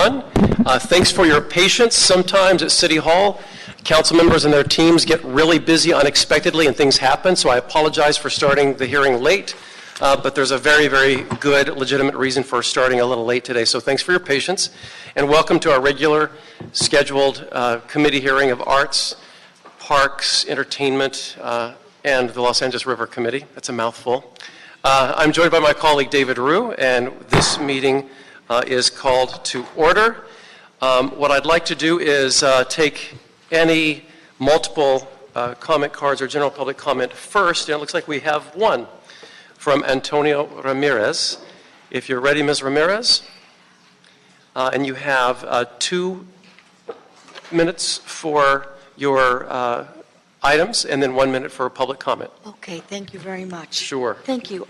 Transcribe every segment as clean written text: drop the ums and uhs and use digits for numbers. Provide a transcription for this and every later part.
everyone. Thanks for your patience. Sometimes at City Hall, council members and their teams get really busy unexpectedly and things happen, so I apologize for starting the hearing late, but there's a very, very good, legitimate reason for starting a little late today, so thanks for your patience. And welcome to our regular scheduled committee hearing of Arts, Parks, Entertainment, and the Los Angeles River Committee. That's a mouthful. I'm joined by my colleague David Rue, and this meeting is called to order. What I'd like to do is take any multiple comment cards or general public comment first, and it looks like we have one from Antonio Ramirez. If you're ready, Ms. Ramirez, and you have 2 minutes for your items, and then 1 minute for public comment. Okay, thank you very much. Sure. Thank you.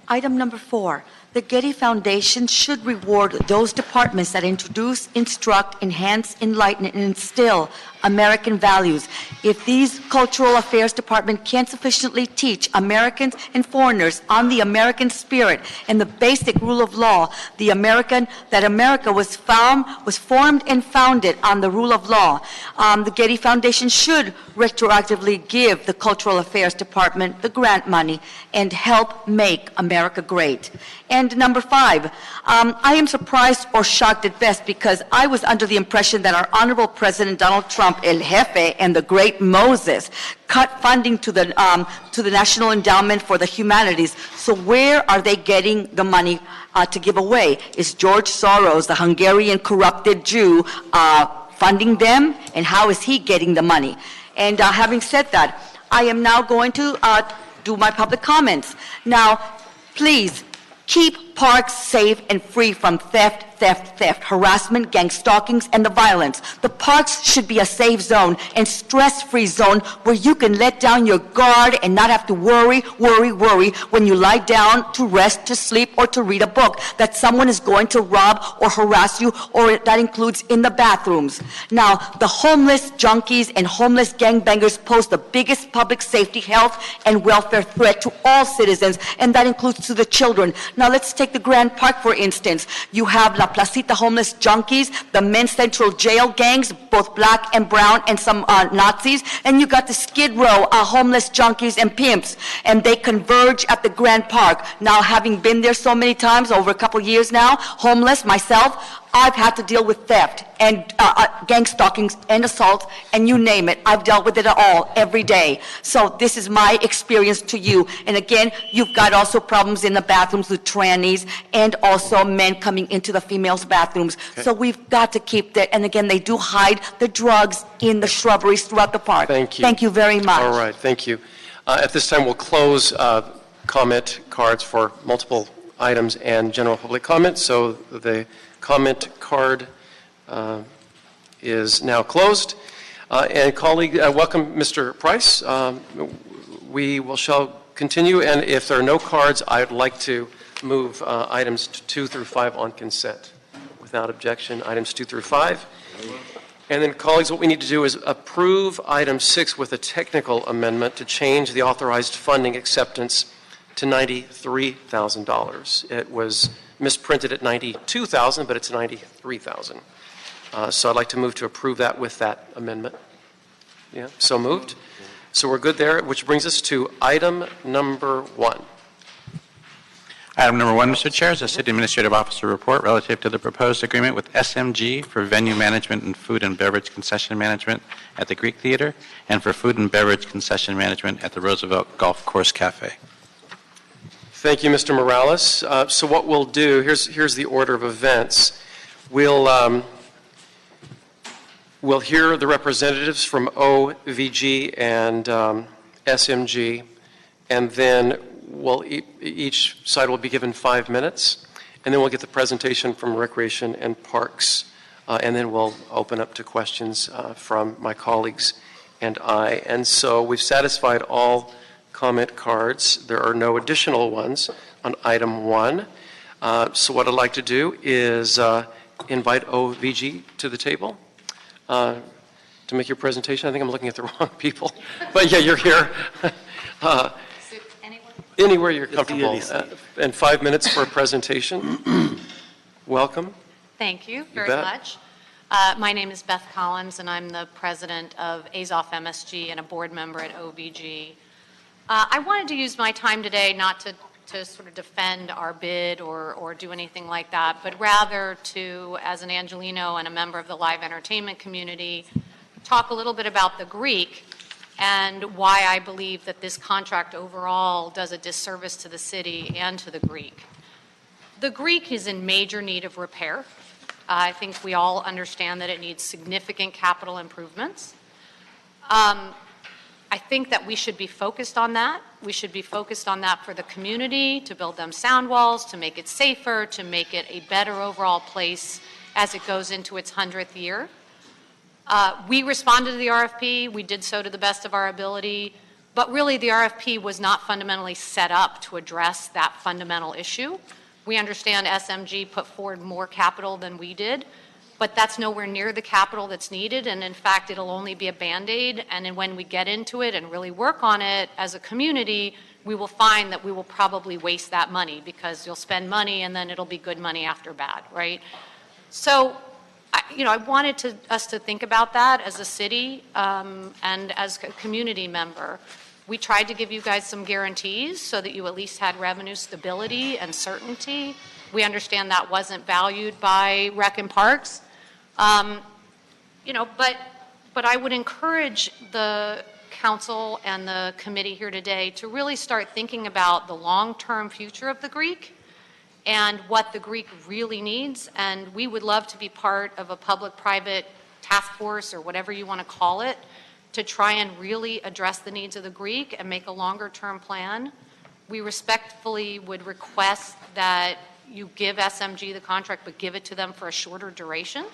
Item number 4. The Getty Foundation should reward those departments that introduce, instruct, enhance, enlighten, and instill American values. If these cultural affairs department can't sufficiently teach Americans and foreigners on the American spirit and the basic rule of law, that America was formed and founded on the rule of law, the Getty Foundation should retroactively give the cultural affairs department the grant money and help make America great. And number 5, I am surprised or shocked at best because I was under the impression that our Honorable President Donald Trump, El Jefe, and the great Moses cut funding to the National Endowment for the Humanities. So where are they getting the money to give away? Is George Soros, the Hungarian corrupted Jew, funding them? And how is he getting the money? And having said that, I am now going to do my public comments. Now, please, keep parks safe and free from theft, harassment, gang stalkings, and the violence. The parks should be a safe zone and stress-free zone where you can let down your guard and not have to worry when you lie down to rest, to sleep, or to read a book that someone is going to rob or harass you, or that includes in the bathrooms. Now, the homeless junkies and homeless gangbangers pose the biggest public safety, health, and welfare threat to all citizens, and that includes to the children. Now, let's take the Grand Park, for instance. You have La Placita homeless junkies, the men's central jail gangs, both black and brown, and some Nazis, and you got the Skid Row homeless junkies and pimps, and they converge at the Grand Park. Now, having been there so many times, over a couple years now, homeless myself, I've had to deal with theft and gang stalkings and assaults, and you name it. I've dealt with it all every day. So this is my experience to you. And again, you've got also problems in the bathrooms with trannies and also men coming into the females' bathrooms. Okay. So we've got to keep that. And again, they do hide the drugs in the shrubberies throughout the park. Thank you. Thank you very much. All right, thank you. At this time, we'll close comment cards for multiple items and general public comment. So the comment card is now closed. And colleague, welcome Mr. Price. We shall continue, and if there are no cards, I'd like to move items 2 through 5 on consent. Without objection, items 2 through 5. And then, colleagues, what we need to do is approve item 6 with a technical amendment to change the authorized funding acceptance to $93,000. It was misprinted at $92,000, but it's $93,000. So I'd like to move to approve that with that amendment. Yeah, so moved. So we're good there, which brings us to item number 1. Item number 1, Mr. Chair, is a City Administrative Officer report relative to the proposed agreement with SMG for venue management and food and beverage concession management at the Greek Theater and for food and beverage concession management at the Roosevelt Golf Course Cafe. Thank you, Mr. Morales. So what we'll do, here's the order of events. We'll hear the representatives from OVG and SMG, and then each side will be given 5 minutes, and then we'll get the presentation from Recreation and Parks, and then we'll open up to questions from my colleagues and I. And so we've satisfied all comment cards. There are no additional ones on item 1. So what I'd like to do is invite OVG to the table to make your presentation. I think I'm looking at the wrong people. But yeah, you're here. Anywhere you're comfortable. And 5 minutes for a presentation. Welcome. Thank you very bet. much. My name is Beth Collins, and I'm the president of Azoff MSG and a board member at OVG. I wanted to use my time today not to sort of defend our bid or do anything like that, but rather to, as an Angelino and a member of the live entertainment community, talk a little bit about the Greek and why I believe that this contract overall does a disservice to the city and to the Greek. The Greek is in major need of repair. I think we all understand that it needs significant capital improvements. I think that we should be focused on that. We should be focused on that for the community, to build them sound walls, to make it safer, to make it a better overall place as it goes into its 100th year. We responded to the RFP. We did so to the best of our ability. But really, the RFP was not fundamentally set up to address that fundamental issue. We understand SMG put forward more capital than we did, but that's nowhere near the capital that's needed, and in fact, it'll only be a Band-Aid, and then when we get into it and really work on it as a community, we will find that we will probably waste that money because you'll spend money and then it'll be good money after bad, right? So, I wanted us to think about that as a city and as a community member. We tried to give you guys some guarantees so that you at least had revenue stability and certainty. We understand that wasn't valued by Rec and Parks. But I would encourage the council and the committee here today to really start thinking about the long-term future of the Greek and what the Greek really needs. And we would love to be part of a public-private task force or whatever you want to call it to try and really address the needs of the Greek and make a longer-term plan. We respectfully would request that you give SMG the contract, but give it to them for a shorter duration,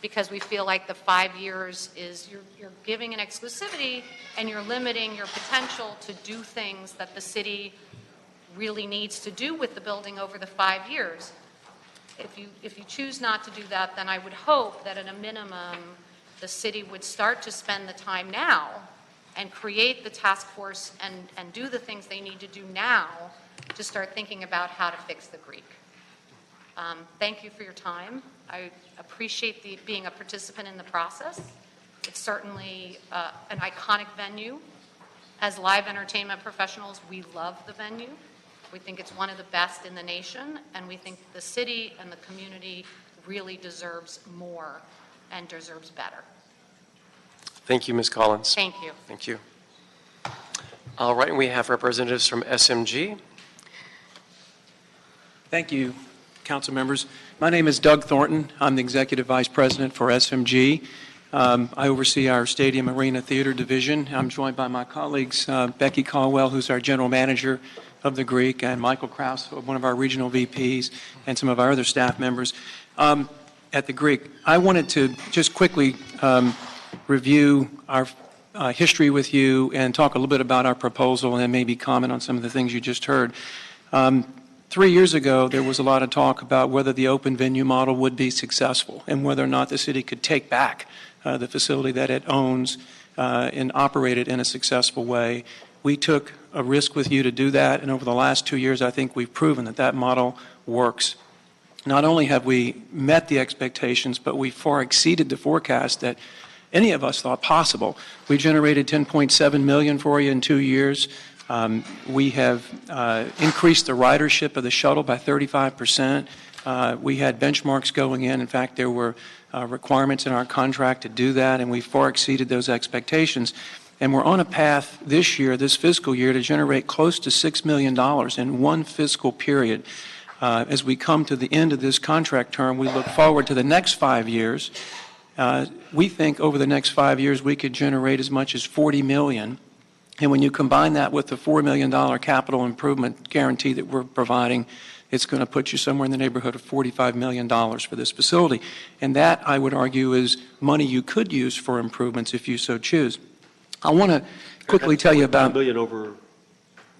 because we feel like the 5 years is you're giving an exclusivity and you're limiting your potential to do things that the city really needs to do with the building over the 5 years. If you choose not to do that, then I would hope that at a minimum the city would start to spend the time now and create the task force and do the things they need to do now to start thinking about how to fix the Greek. Thank you for your time. I appreciate being a participant in the process. It's certainly an iconic venue. As live entertainment professionals, we love the venue. We think it's one of the best in the nation, and we think the city and the community really deserves more and deserves better. Thank you, Ms. Collins. Thank you. Thank you. All right, we have representatives from SMG. Thank you, council members. My name is Doug Thornton. I'm the Executive Vice President for SMG. I oversee our Stadium Arena Theater Division. I'm joined by my colleagues, Becky Caldwell, who's our General Manager of the Greek, and Michael Kraus, one of our regional VPs, and some of our other staff members at the Greek. I wanted to just quickly review our history with you and talk a little bit about our proposal and then maybe comment on some of the things you just heard. 3 years ago, there was a lot of talk about whether the open venue model would be successful and whether or not the city could take back the facility that it owns and operate it in a successful way. We took a risk with you to do that, and over the last 2 years, I think we've proven that that model works. Not only have we met the expectations, but we far exceeded the forecast that any of us thought possible. We generated $10.7 million for you in 2 years. We have increased the ridership of the shuttle by 35%. We had benchmarks going in. In fact, there were requirements in our contract to do that, and we far exceeded those expectations. And we're on a path this year, this fiscal year, to generate close to $6 million in one fiscal period. As we come to the end of this contract term, we look forward to the next 5 years. We think over the next 5 years we could generate as much as $40 million. And when you combine that with the $4 million capital improvement guarantee that we're providing, it's going to put you somewhere in the neighborhood of $45 million for this facility. And that, I would argue, is money you could use for improvements if you so choose. I want to quickly tell you about... $1 billion over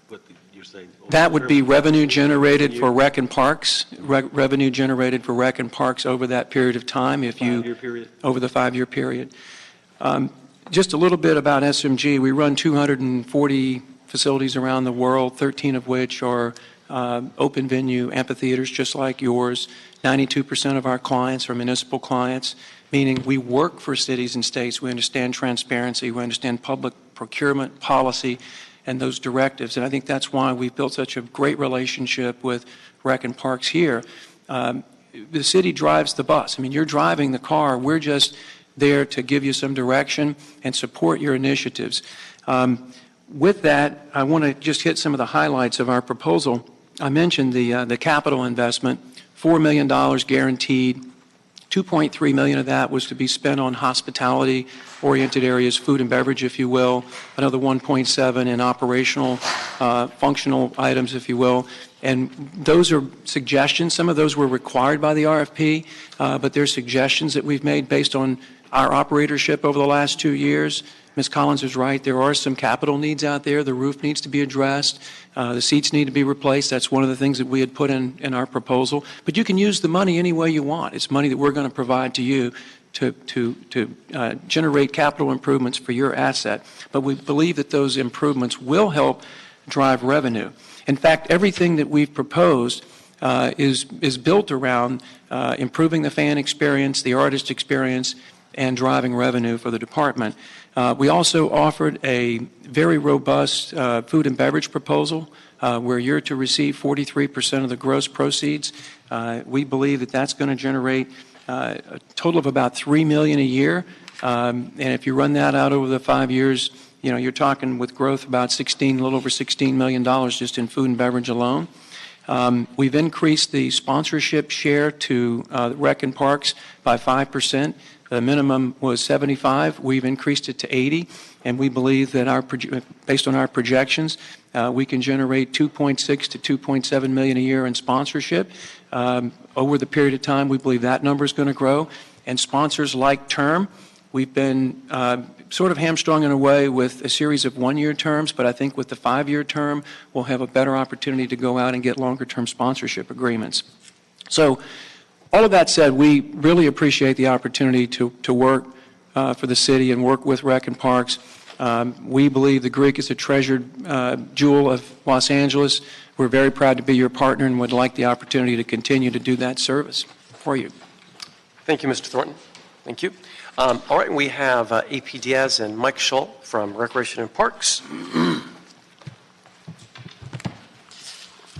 what you're saying. That would be revenue generated for Rec and Parks, revenue generated for Rec and Parks over that period of time. If you 5-year period? Over the 5-year period. Just a little bit about SMG. We run 240 facilities around the world, 13 of which are open venue amphitheaters just like yours. 92% of our clients are municipal clients, meaning we work for cities and states. We understand transparency. We understand public procurement policy and those directives. And I think that's why we've built such a great relationship with Rec and Parks here. The city drives the bus. I mean, you're driving the car. We're just there to give you some direction and support your initiatives. With that, I want to just hit some of the highlights of our proposal. I mentioned the capital investment, $4 million guaranteed. $2.3 million of that was to be spent on hospitality-oriented areas, food and beverage, if you will. Another 1.7 in operational, functional items, if you will. And those are suggestions. Some of those were required by the RFP, but they're suggestions that we've made based on our operatorship over the last 2 years. Ms. Collins is right. There are some capital needs out there. The roof needs to be addressed. The seats need to be replaced. That's one of the things that we had put in our proposal. But you can use the money any way you want. It's money that we're going to provide to you to generate capital improvements for your asset. But we believe that those improvements will help drive revenue. In fact, everything that we've proposed is built around improving the fan experience, the artist experience, and driving revenue for the department. We also offered a very robust food and beverage proposal where you're to receive 43% of the gross proceeds. We believe that that's going to generate a total of about $3 million a year. And if you run that out over the 5 years, you know, you're talking with growth about a little over $16 million just in food and beverage alone. We've increased the sponsorship share to Rec and Parks by 5%. The minimum was 75. We've increased it to 80, and we believe that based on our projections, we can generate 2.6 to 2.7 million a year in sponsorship. Over the period of time, we believe that number is going to grow. And sponsors like term, we've been sort of hamstrung in a way with a series of one-year terms, but I think with the 5-year term, we'll have a better opportunity to go out and get longer-term sponsorship agreements. So all of that said, we really appreciate the opportunity to work for the city and work with Rec and Parks. We believe the Greek is a treasured jewel of Los Angeles. We're very proud to be your partner and would like the opportunity to continue to do that service for you. Thank you, Mr. Thornton. Thank you. All right, we have A.P. Diaz and Mike Schull from Recreation and Parks.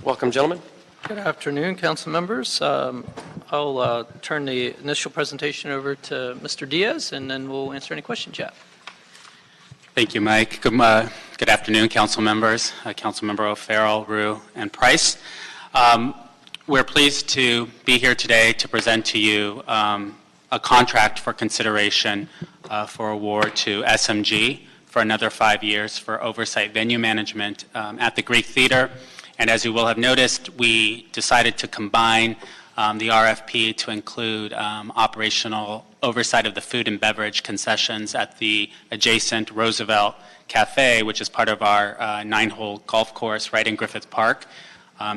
Welcome, gentlemen. Good afternoon, council members. I'll turn the initial presentation over to Mr. Diaz, and then we'll answer any questions you have. Thank you, Mike. Good afternoon, council members, Councilmember O'Farrell, Rue, and Price. We're pleased to be here today to present to you a contract for consideration for award to SMG for another 5 years for oversight venue management at the Greek Theater. And as you will have noticed, we decided to combine the RFP to include operational oversight of the food and beverage concessions at the adjacent Roosevelt Cafe, which is part of our 9-hole golf course right in Griffith Park.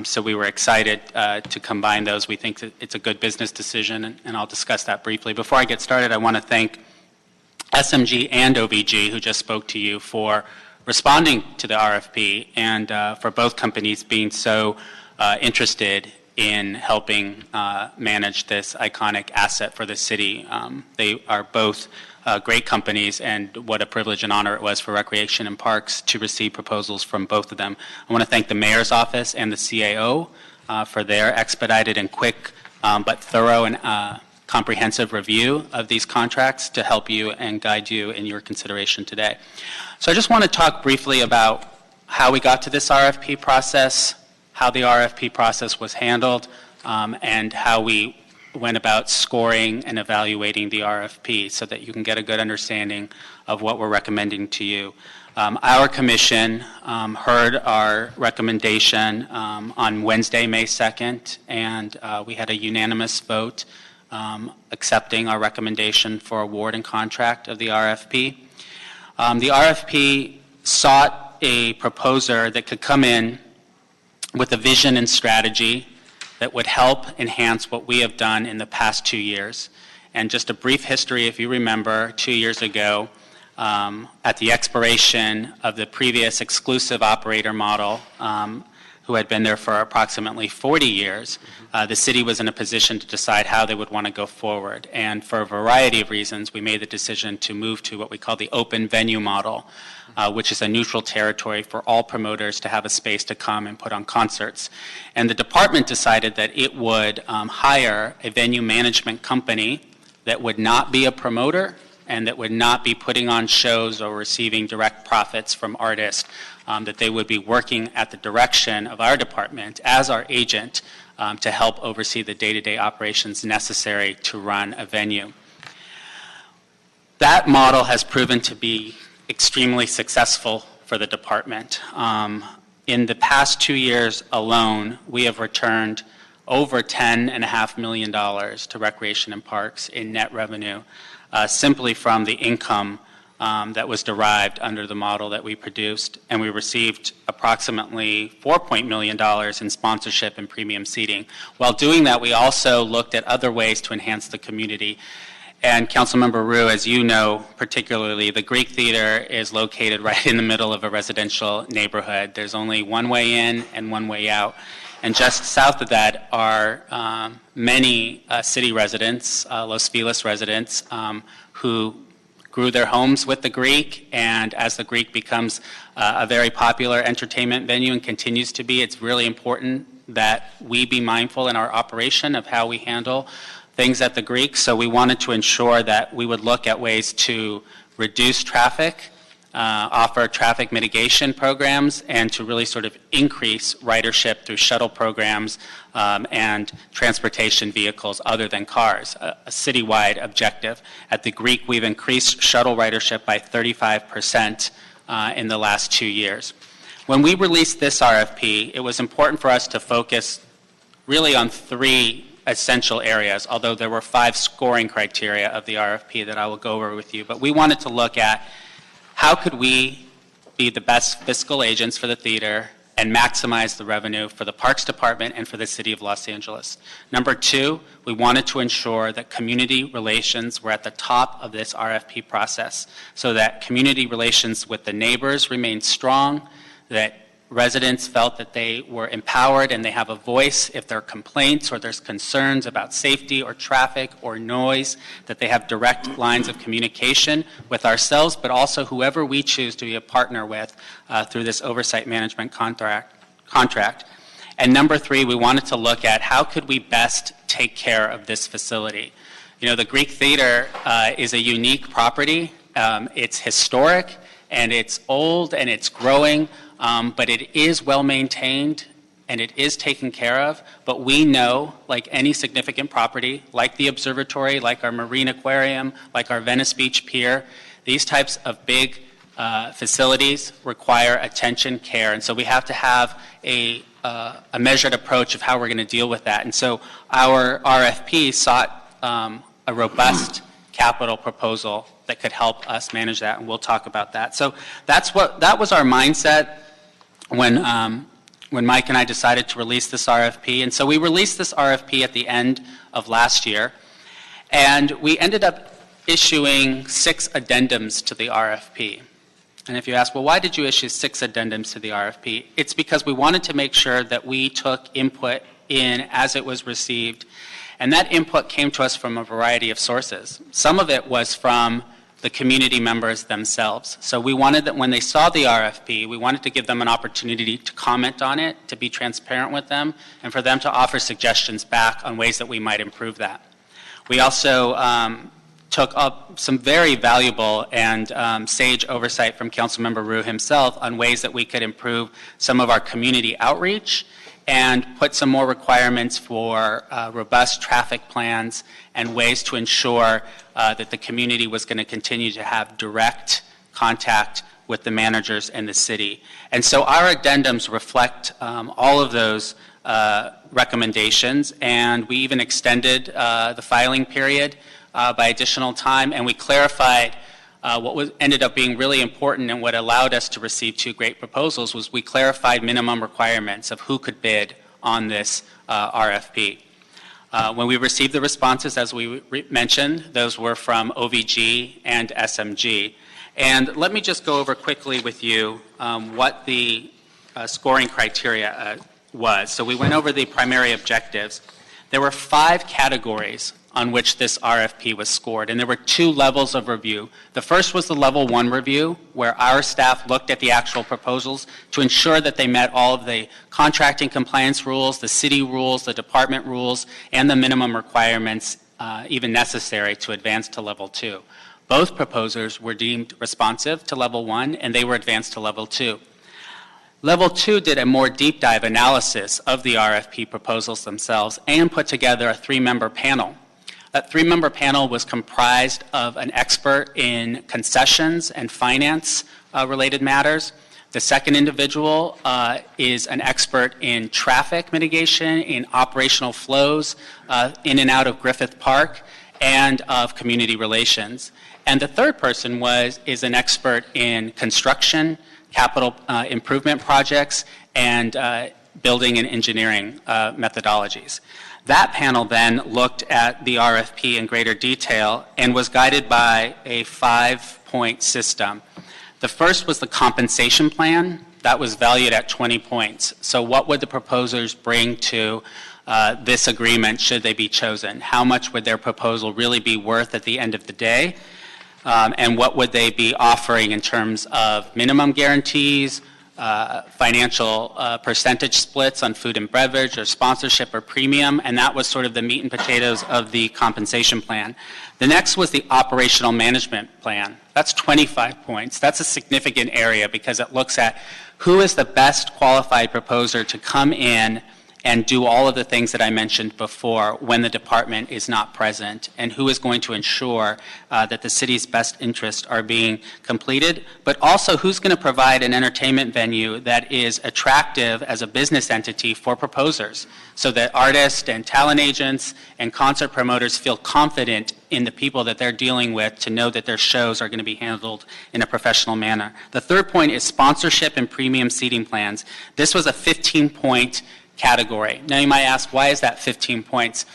So we were excited to combine those. We think that it's a good business decision, and I'll discuss that briefly. Before I get started, I want to thank SMG and OVG, who just spoke to you, for responding to the RFP and for both companies being so interested in helping manage this iconic asset for the city. They are both great companies, and what a privilege and honor it was for Recreation and Parks to receive proposals from both of them. I want to thank the Mayor's Office and the CAO for their expedited and quick but thorough and comprehensive review of these contracts to help you and guide you in your consideration today. So I just want to talk briefly about how we got to this RFP process, how the RFP process was handled, and how we went about scoring and evaluating the RFP so that you can get a good understanding of what we're recommending to you. Our commission heard our recommendation on Wednesday, May 2nd, and we had a unanimous vote accepting our recommendation for award and contract of the RFP. The RFP sought a proposer that could come in with a vision and strategy that would help enhance what we have done in the past 2 years. And just a brief history, if you remember, 2 years ago, at the expiration of the previous exclusive operator model, who had been there for approximately 40 years, the city was in a position to decide how they would want to go forward. And for a variety of reasons, we made the decision to move to what we call the open venue model, which is a neutral territory for all promoters to have a space to come and put on concerts. And the department decided that it would hire a venue management company that would not be a promoter and that would not be putting on shows or receiving direct profits from artists, that they would be working at the direction of our department as our agent to help oversee the day-to-day operations necessary to run a venue. That model has proven to be extremely successful for the department. In the past 2 years alone, we have returned over $10.5 million to Recreation and Parks in net revenue, simply from the income that was derived under the model that we produced, and we received approximately $4 million in sponsorship and premium seating. While doing that, we also looked at other ways to enhance the community. And Councilmember Ryu, as you know, particularly, the Greek Theater is located right in the middle of a residential neighborhood. There's only one way in and one way out. And just south of that are many city residents, Los Feliz residents, who grew their homes with the Greek, and as the Greek becomes a very popular entertainment venue and continues to be, it's really important that we be mindful in our operation of how we handle things at the Greek. So we wanted to ensure that we would look at ways to reduce traffic, offer traffic mitigation programs, and to really sort of increase ridership through shuttle programs and transportation vehicles other than cars, a citywide objective. At the Greek, we've increased shuttle ridership by 35% in the last 2 years. When we released this RFP, it was important for us to focus really on 3 essential areas, although there were 5 scoring criteria of the RFP that I will go over with you. But we wanted to look at how could we be the best fiscal agents for the theater and maximize the revenue for the Parks Department and for the City of Los Angeles. Number 2, we wanted to ensure that community relations were at the top of this RFP process so that community relations with the neighbors remained strong, that residents felt that they were empowered and they have a voice if there are complaints or there's concerns about safety or traffic or noise, that they have direct lines of communication with ourselves, but also whoever we choose to be a partner with through this oversight management contract. And number 3, we wanted to look at how could we best take care of this facility. You know, the Greek Theater is a unique property. It's historic and it's old and it's growing. But it is well maintained and it is taken care of. But we know, like any significant property, like the observatory, like our marine aquarium, like our Venice Beach Pier, these types of big facilities require attention, care. And so we have to have a measured approach of how we're going to deal with that. And so our RFP sought a robust capital proposal that could help us manage that, and we'll talk about that. So that was our mindset when Mike and I decided to release this RFP. And so we released this RFP at the end of last year, and we ended up issuing 6 addendums to the RFP. And if you ask, well, why did you issue 6 addendums to the RFP? It's because we wanted to make sure that we took input in as it was received, and that input came to us from a variety of sources. Some of it was from the community members themselves. So we wanted that when they saw the RFP, we wanted to give them an opportunity to comment on it, to be transparent with them, and for them to offer suggestions back on ways that we might improve that. We also took up some very valuable and sage oversight from Councilmember Ryu himself on ways that we could improve some of our community outreach and put some more requirements for robust traffic plans and ways to ensure that the community was going to continue to have direct contact with the managers in the city. And so our addendums reflect all of those recommendations, and we even extended the filing period by additional time, and we clarified what ended up being really important, and what allowed us to receive 2 great proposals was we clarified minimum requirements of who could bid on this RFP. When we received the responses, as we mentioned, those were from OVG and SMG. And let me just go over quickly with you what the scoring criteria was. So we went over the primary objectives. There were 5 categories on which this RFP was scored, and there were 2 levels of review. The first was the level 1 review, where our staff looked at the actual proposals to ensure that they met all of the contracting compliance rules, the city rules, the department rules, and the minimum requirements even necessary to advance to level 2. Both proposers were deemed responsive to level 1, and they were advanced to level 2. Level 2 did a more deep dive analysis of the RFP proposals themselves and put together a 3-member panel. That 3-member panel was comprised of an expert in concessions and finance related matters. The second individual is an expert in traffic mitigation, in operational flows in and out of Griffith Park, and of community relations. And the third person is an expert in construction, capital improvement projects, and building and engineering methodologies. That panel then looked at the RFP in greater detail and was guided by a 5-point system. The first was the compensation plan. That was valued at 20 points. So what would the proposers bring to this agreement should they be chosen? How much would their proposal really be worth at the end of the day? And what would they be offering in terms of minimum guarantees, financial percentage splits on food and beverage, or sponsorship or premium, and that was sort of the meat and potatoes of the compensation plan. The next was the operational management plan. That's 25 points. That's a significant area because it looks at who is the best qualified proposer to come in and do all of the things that I mentioned before when the department is not present, and who is going to ensure that the city's best interests are being completed, but also who's going to provide an entertainment venue that is attractive as a business entity for proposers, so that artists and talent agents and concert promoters feel confident in the people that they're dealing with to know that their shows are going to be handled in a professional manner. The third point is sponsorship and premium seating plans. This was a 15-point category. Now you might ask, why is that 15 points?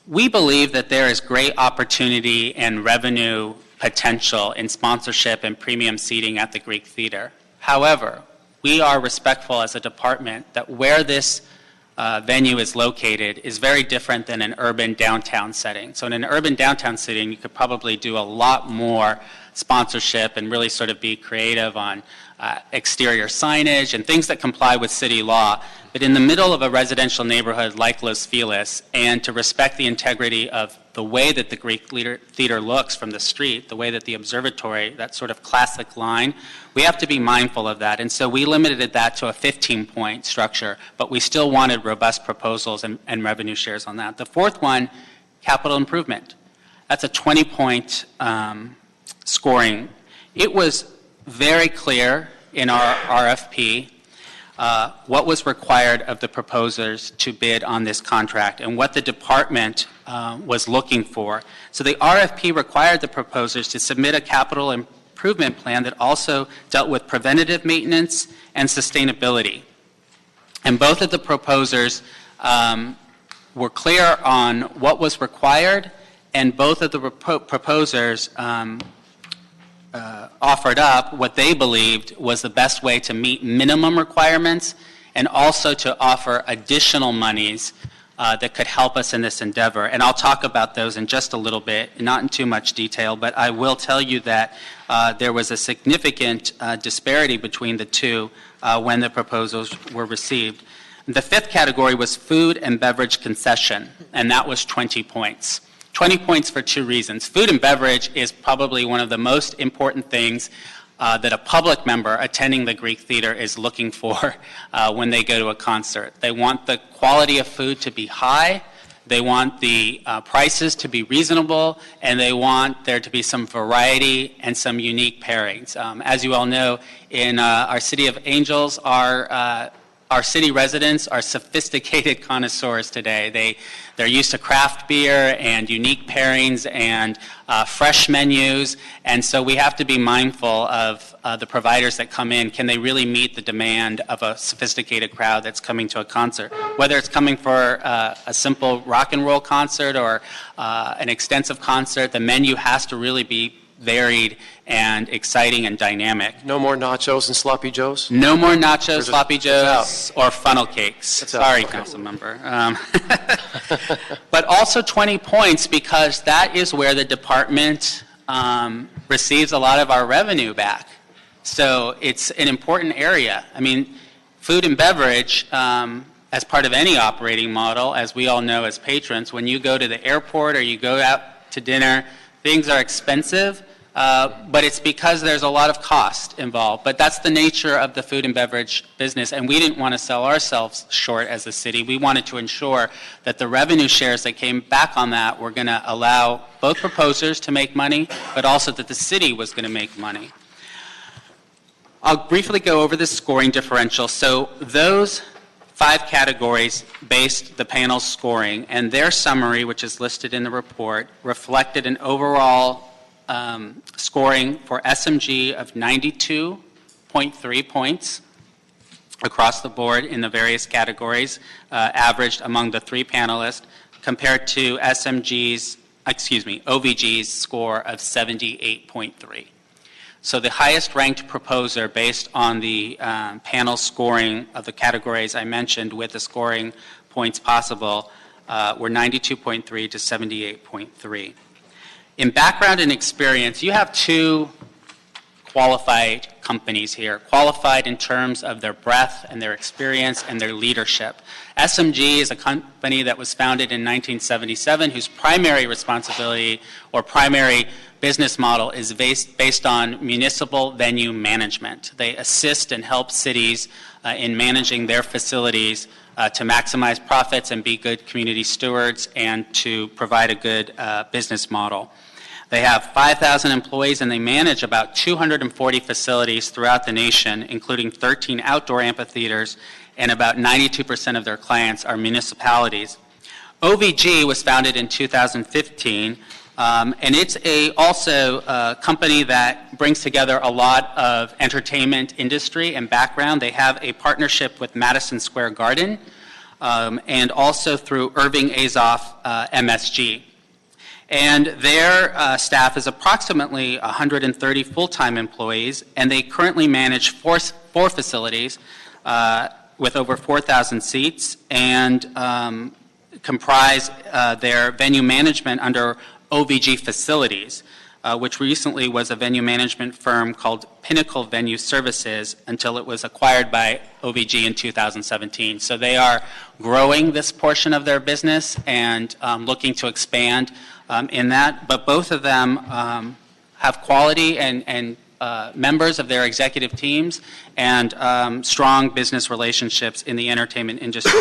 We believe that there is great opportunity and revenue potential in sponsorship and premium seating at the Greek Theater. However, we are respectful as a department that where this venue is located is very different than an urban downtown setting. So in an urban downtown setting, you could probably do a lot more sponsorship and really sort of be creative on exterior signage and things that comply with city law. But in the middle of a residential neighborhood like Los Feliz, and to respect the integrity of the way that the Greek Theater looks from the street, the way that the observatory, that sort of classic line, we have to be mindful of that. And so we limited that to a 15-point structure, but we still wanted robust proposals and revenue shares on that. The fourth one, capital improvement. That's a 20-point scoring. It was very clear in our RFP what was required of the proposers to bid on this contract and what the department was looking for. So the RFP required the proposers to submit a capital improvement plan that also dealt with preventative maintenance and sustainability. And both of the proposers were clear on what was required, and both of the proposers offered up what they believed was the best way to meet minimum requirements and also to offer additional monies that could help us in this endeavor. And I'll talk about those in just a little bit, not in too much detail, but I will tell you that there was a significant disparity between the two when the proposals were received. The fifth category was food and beverage concession, and that was 20 points. 20 points for two reasons. Food and beverage is probably one of the most important things that a public member attending the Greek Theater is looking for when they go to a concert. They want the quality of food to be high, they want the prices to be reasonable, and they want there to be some variety and some unique pairings. As you all know, in our City of Angels, our city residents are sophisticated connoisseurs today. They're used to craft beer and unique pairings and fresh menus, and so we have to be mindful of the providers that come in. Can they really meet the demand of a sophisticated crowd that's coming to a concert? Whether it's coming for a simple rock and roll concert or an extensive concert, the menu has to really be varied and exciting and dynamic. No more nachos and sloppy joes? No more nachos, It's sloppy joes, or funnel cakes. It's out. Sorry, Okay. council member. But also 20 points because that is where the department receives a lot of our revenue back. So it's an important area. I mean, food and beverage, as part of any operating model, as we all know as patrons, when you go to the airport or you go out to dinner, things are expensive, but it's because there's a lot of cost involved. But that's the nature of the food and beverage business, and we didn't want to sell ourselves short as a city. We wanted to ensure that the revenue shares that came back on that were going to allow both proposers to make money, but also that the city was going to make money. I'll briefly go over the scoring differential. So those 5 categories based the panel's scoring, and their summary, which is listed in the report, reflected an overall scoring for SMG of 92.3 points across the board in the various categories, averaged among the 3 panelists, compared to OVG's score of 78.3. So the highest ranked proposer based on the panel scoring of the categories I mentioned with the scoring points possible were 92.3 to 78.3. In background and experience, you have 2 qualified companies here, qualified in terms of their breadth and their experience and their leadership. SMG is a company that was founded in 1977 whose primary responsibility or primary business model is based on municipal venue management. They assist and help cities in managing their facilities to maximize profits and be good community stewards and to provide a good business model. They have 5,000 employees and they manage about 240 facilities throughout the nation, including 13 outdoor amphitheaters, and about 92% of their clients are municipalities. OVG was founded in 2015, and it's also a company that brings together a lot of entertainment industry and background. They have a partnership with Madison Square Garden and also through Irving Azoff MSG. And their staff is approximately 130 full-time employees, and they currently manage four facilities with over 4,000 seats and comprise their venue management under OVG Facilities, which recently was a venue management firm called Pinnacle Venue Services until it was acquired by OVG in 2017. So they are growing this portion of their business and looking to expand in that. But both of them have quality and members of their executive teams and strong business relationships in the entertainment industry.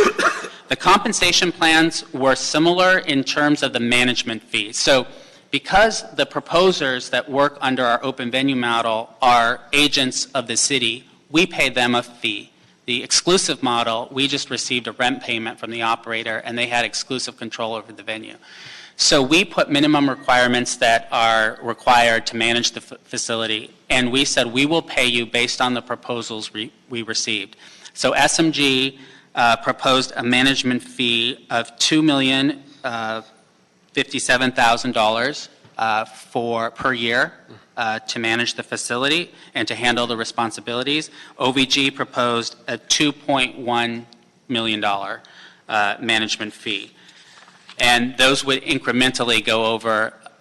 The compensation plans were similar in terms of the management fees. So because the proposers that work under our open venue model are agents of the city, we pay them a fee. The exclusive model, we just received a rent payment from the operator and they had exclusive control over the venue. So we put minimum requirements that are required to manage the facility, and we said we will pay you based on the proposals we received. So SMG proposed a management fee of $2,057,000 per year to manage the facility and to handle the responsibilities. OVG proposed a $2.1 million management fee. And those would incrementally go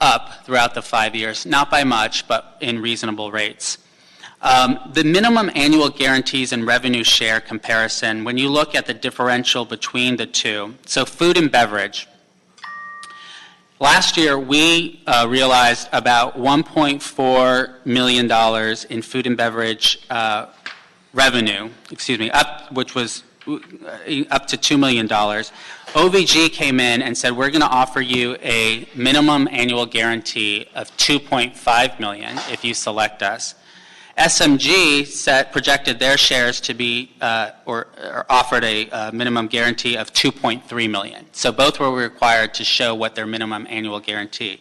up throughout the 5 years, not by much, but in reasonable rates. The minimum annual guarantees and revenue share comparison, when you look at the differential between the two, so food and beverage. Last year, we realized about $1.4 million in food and beverage revenue, which was up to $2 million. OVG came in and said, we're going to offer you a minimum annual guarantee of $2.5 million if you select us. SMG projected their shares to be, or offered a minimum guarantee of $2.3 million. So both were required to show what their minimum annual guarantee.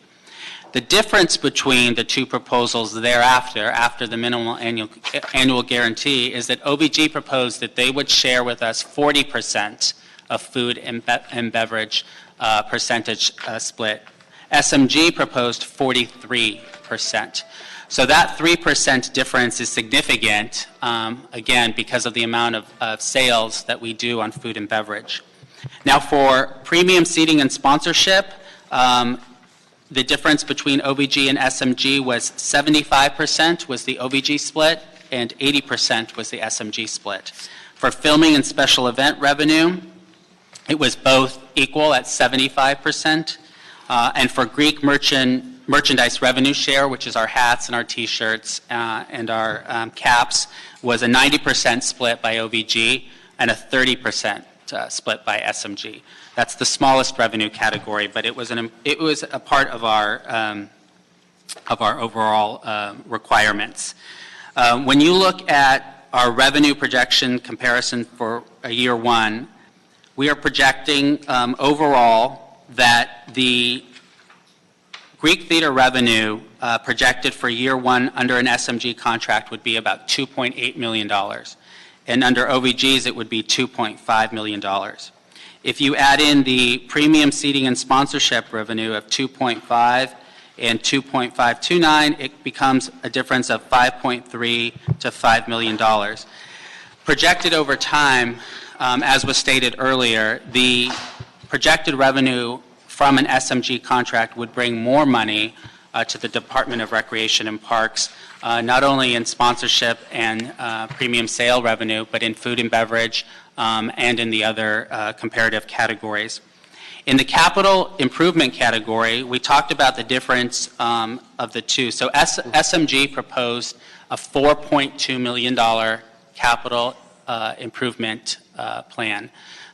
The difference between the two proposals thereafter, after the minimum annual guarantee, is that OVG proposed that they would share with us 40% of food and beverage percentage split. SMG proposed 43%. So that 3% difference is significant, again, because of the amount of sales that we do on food and beverage. Now, for premium seating and sponsorship, the difference between OVG and SMG was 75% was the OVG split, and 80% was the SMG split. For filming and special event revenue, it was both equal at 75%. And for Greek merchandise revenue share, which is our hats and our T-shirts and our caps, was a 90% split by OVG and a 30% split by SMG. That's the smallest revenue category, but it was a part of our overall requirements. When you look at our revenue projection comparison for year one, we are projecting overall that the Greek theater revenue projected for year one under an SMG contract would be about $2.8 million. And under OVG's, it would be $2.5 million. If you add in the premium seating and sponsorship revenue of 2.5 and 2.529, it becomes a difference of $5.3 to $5 million. Projected over time, as was stated earlier, the projected revenue from an SMG contract would bring more money to the Department of Recreation and Parks, not only in sponsorship and premium sale revenue, but in food and beverage and in the other comparative categories. In the capital improvement category, we talked about the difference of the two. So SMG proposed a $4.2 million capital improvement plan.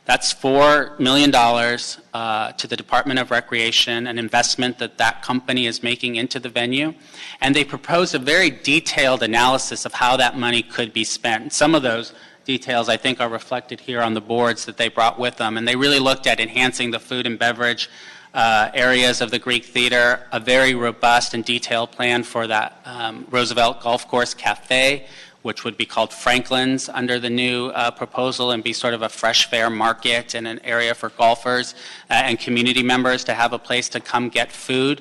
That's $4 million to the Department of Recreation, an investment that company is making into the venue. And they proposed a very detailed analysis of how that money could be spent. Some of those details, I think, are reflected here on the boards that they brought with them. And they really looked at enhancing the food and beverage areas of the Greek Theater, a very robust and detailed plan for that Roosevelt Golf Course Cafe, which would be called Franklin's under the new proposal and be sort of a fresh fare market and an area for golfers and community members to have a place to come get food.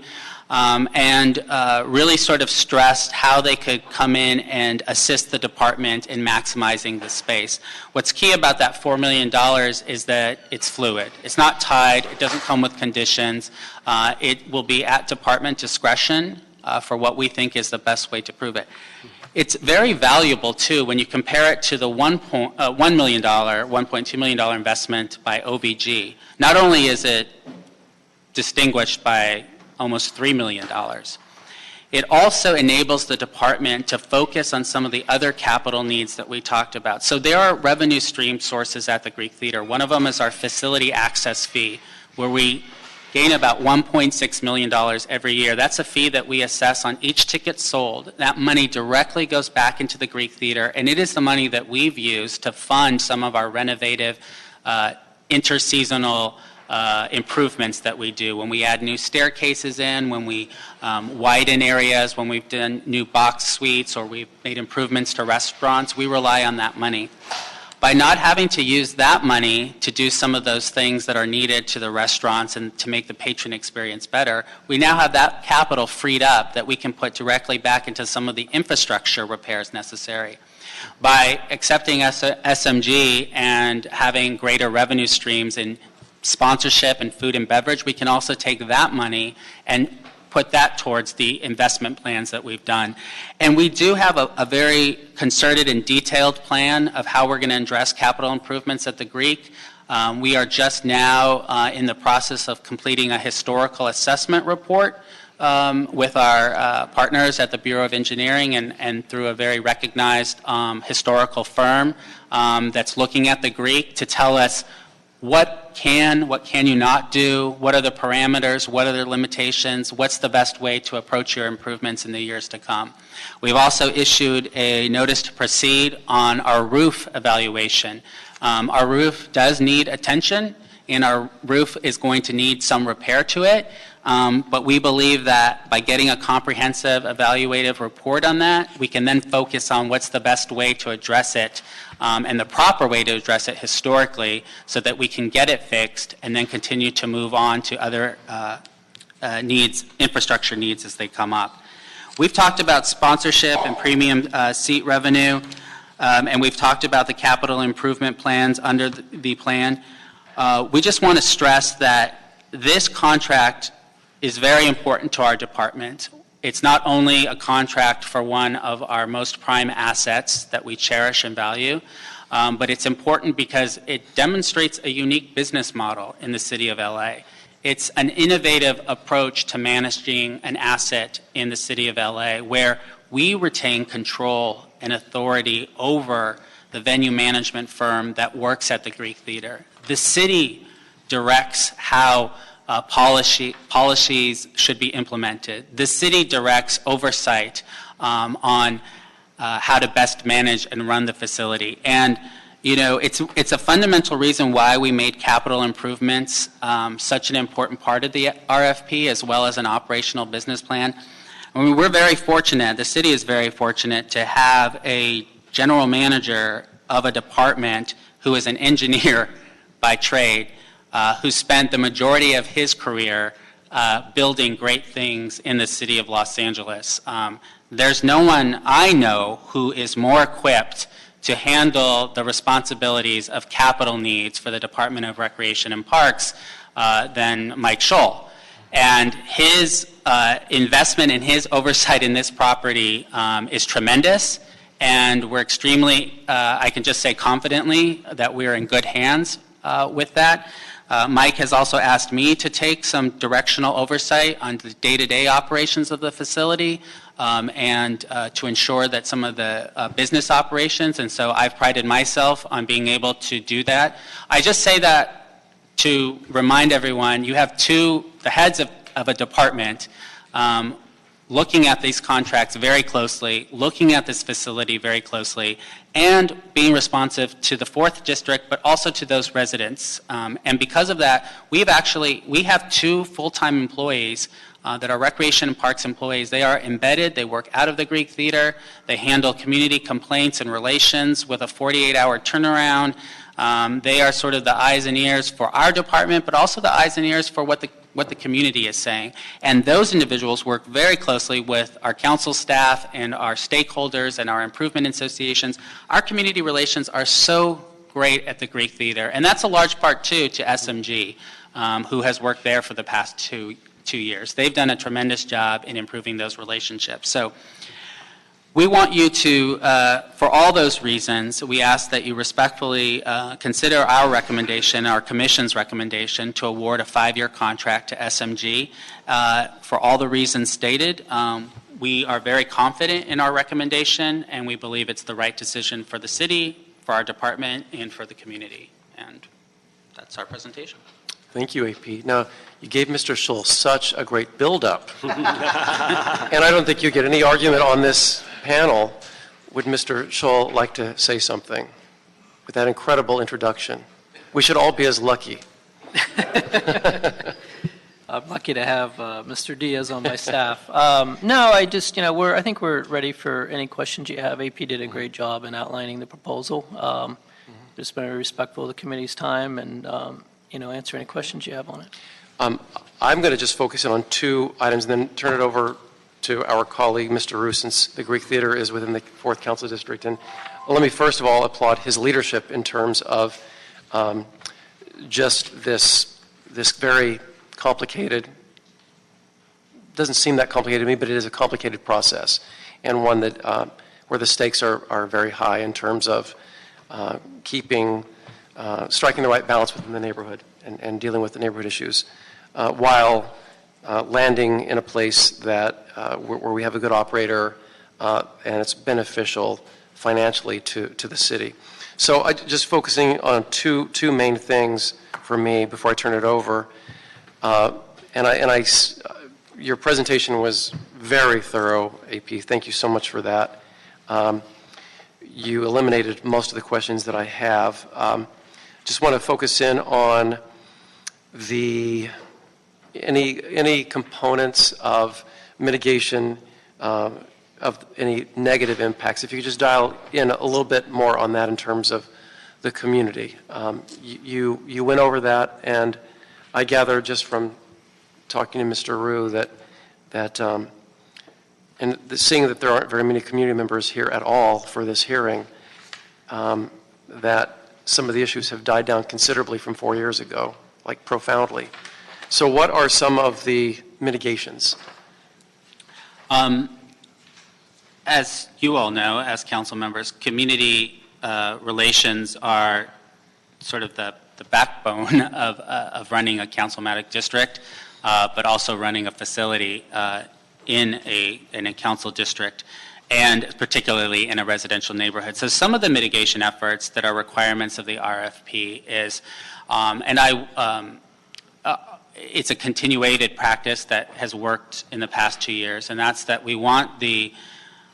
And really sort of stressed how they could come in and assist the department in maximizing the space. What's key about that $4 million is that it's fluid. It's not tied. It doesn't come with conditions. It will be at department discretion for what we think is the best way to prove it. It's very valuable, too, when you compare it to the $1 million, $1.2 million investment by OVG. Not only is it distinguished by almost $3 million, it also enables the department to focus on some of the other capital needs that we talked about. So there are revenue stream sources at the Greek Theater. One of them is our facility access fee, where we gain about $1.6 million every year. That's a fee that we assess on each ticket sold. That money directly goes back into the Greek Theater, and it is the money that we've used to fund some of our renovative interseasonal improvements that we do. When we add new staircases in, when we widen areas, when we've done new box suites, or we've made improvements to restaurants, we rely on that money. By not having to use that money to do some of those things that are needed to the restaurants and to make the patron experience better, we now have that capital freed up that we can put directly back into some of the infrastructure repairs necessary. By accepting SMG and having greater revenue streams in sponsorship and food and beverage, we can also take that money and put that towards the investment plans that we've done. And we do have a very concerted and detailed plan of how we're going to address capital improvements at the Greek. We are just now in the process of completing a historical assessment report with our partners at the Bureau of Engineering and through a very recognized historical firm that's looking at the Greek to tell us what can you not do, what are the parameters, what are the limitations, what's the best way to approach your improvements in the years to come. We've also issued a notice to proceed on our roof evaluation. Our roof does need attention, and our roof is going to need some repair to it, but we believe that by getting a comprehensive evaluative report on that, we can then focus on what's the best way to address it and the proper way to address it historically so that we can get it fixed and then continue to move on to other needs, infrastructure needs as they come up. We've talked about sponsorship and premium seat revenue, and we've talked about the capital improvement plans under the plan. We just want to stress that this contract is very important to our department. It's not only a contract for one of our most prime assets that we cherish and value, but it's important because it demonstrates a unique business model in the city of LA. It's an innovative approach to managing an asset in the city of LA where we retain control and authority over the venue management firm that works at the Greek Theater. The city directs how policies should be implemented. The city directs oversight on how to best manage and run the facility. And you know, it's a fundamental reason why we made capital improvements such an important part of the RFP, as well as an operational business plan. I mean, we're very fortunate, the city is very fortunate to have a general manager of a department who is an engineer by trade, who spent the majority of his career building great things in the city of Los Angeles. There's no one I know who is more equipped to handle the responsibilities of capital needs for the Department of Recreation and Parks than Mike Scholl. And his investment and his oversight in this property is tremendous, and we're extremely, I can just say confidently, that we're in good hands with that. Mike has also asked me to take some directional oversight on the day-to-day operations of the facility and to ensure that some of the business operations, and so I've prided myself on being able to do that. I just say that to remind everyone, you have the heads of a department looking at these contracts very closely, looking at this facility very closely, and being responsive to the 4th District, but also to those residents. And because of that, we have 2 full-time employees that are Recreation and Parks employees. They are embedded, they work out of the Greek Theater, they handle community complaints and relations with a 48-hour turnaround. They are sort of the eyes and ears for our department, but also the eyes and ears for what the community is saying. And those individuals work very closely with our council staff and our stakeholders and our improvement associations. Our community relations are so great at the Greek Theater, and that's a large part, too, to SMG, who has worked there for the past two years. They've done a tremendous job in improving those relationships. So we want you to, for all those reasons, we ask that you respectfully consider our recommendation, our commission's recommendation, to award a 5-year contract to SMG. For all the reasons stated, we are very confident in our recommendation, and we believe it's the right decision for the city, for our department, and for the community. And that's our presentation. Thank you, AP. Now, you gave Mr. Scholl such a great build-up. And I don't think you get any argument on this panel. Would Mr. Scholl like to say something with that incredible introduction? We should all be as lucky. I'm lucky to have Mr. Diaz on my staff. No, I think we're ready for any questions you have. AP did a great job in outlining the proposal. Just been very respectful of the committee's time and answer any questions you have on it. I'm going to just focus in on 2 items and then turn it over to our colleague, Mr. Roos, since the Greek Theater is within the 4th Council District. And let me first of all applaud his leadership in terms of just this very complicated, doesn't seem that complicated to me, but it is a complicated process, and one that where the stakes are very high in terms of striking the right balance within the neighborhood and dealing with the neighborhood issues, while landing in a place that where we have a good operator and it's beneficial financially to the city. So just focusing on two main things for me before I turn it over. Your presentation was very thorough, AP. Thank you so much for that. You eliminated most of the questions that I have. Just want to focus in on any components of mitigation of any negative impacts. If you could just dial in a little bit more on that in terms of the community. You went over that, and I gather just from talking to Mr. Rue, and seeing that there aren't very many community members here at all for this hearing, that some of the issues have died down considerably from 4 years ago, like profoundly. So what are some of the mitigations? As you all know, as council members, community relations are sort of the backbone of running a councilmatic district, but also running a facility in a council district, and particularly in a residential neighborhood. So some of the mitigation efforts that are requirements of the RFP is, it's a continuated practice that has worked in the past 2 years, and that's that we want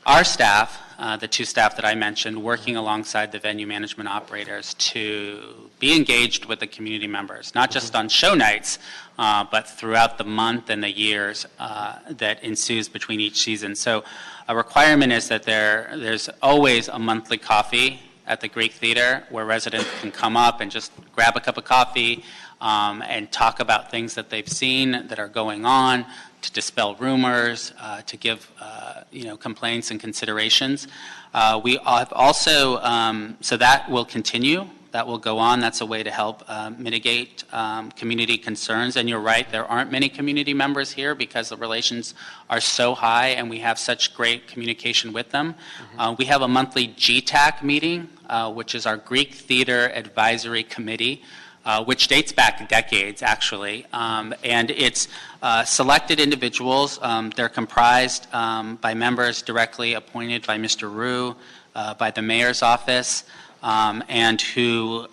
our staff, the two staff that I mentioned, working alongside the venue management operators to be engaged with the community members, not just on show nights, but throughout the month and the years that ensues between each season. So a requirement is that there's always a monthly coffee at the Greek Theater where residents can come up and just grab a cup of coffee and talk about things that they've seen that are going on, to dispel rumors, to give complaints and considerations. We have also, so that will continue. That will go on. That's a way to help mitigate community concerns. And you're right, there aren't many community members here because the relations are so high and we have such great communication with them. We have a monthly GTAC meeting, which is our Greek Theater Advisory Committee, which dates back decades, actually. And it's selected individuals. They're comprised by members directly appointed by Mr. Rue, by the mayor's office, and who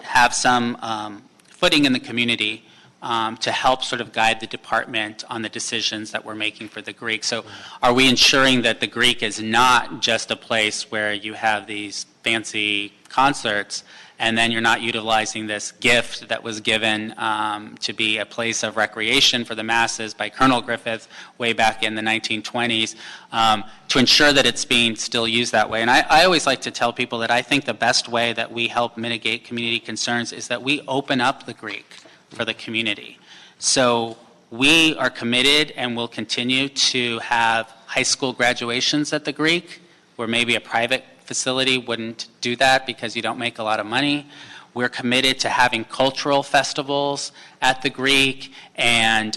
have some footing in the community to help sort of guide the department on the decisions that we're making for the Greek. So are we ensuring that the Greek is not just a place where you have these fancy concerts and then you're not utilizing this gift that was given to be a place of recreation for the masses by Colonel Griffith way back in the 1920s, to ensure that it's being still used that way. And I always like to tell people that I think the best way that we help mitigate community concerns is that we open up the Greek for the community. So we are committed and will continue to have high school graduations at the Greek, where maybe a private facility wouldn't do that because you don't make a lot of money. We're committed to having cultural festivals at the Greek and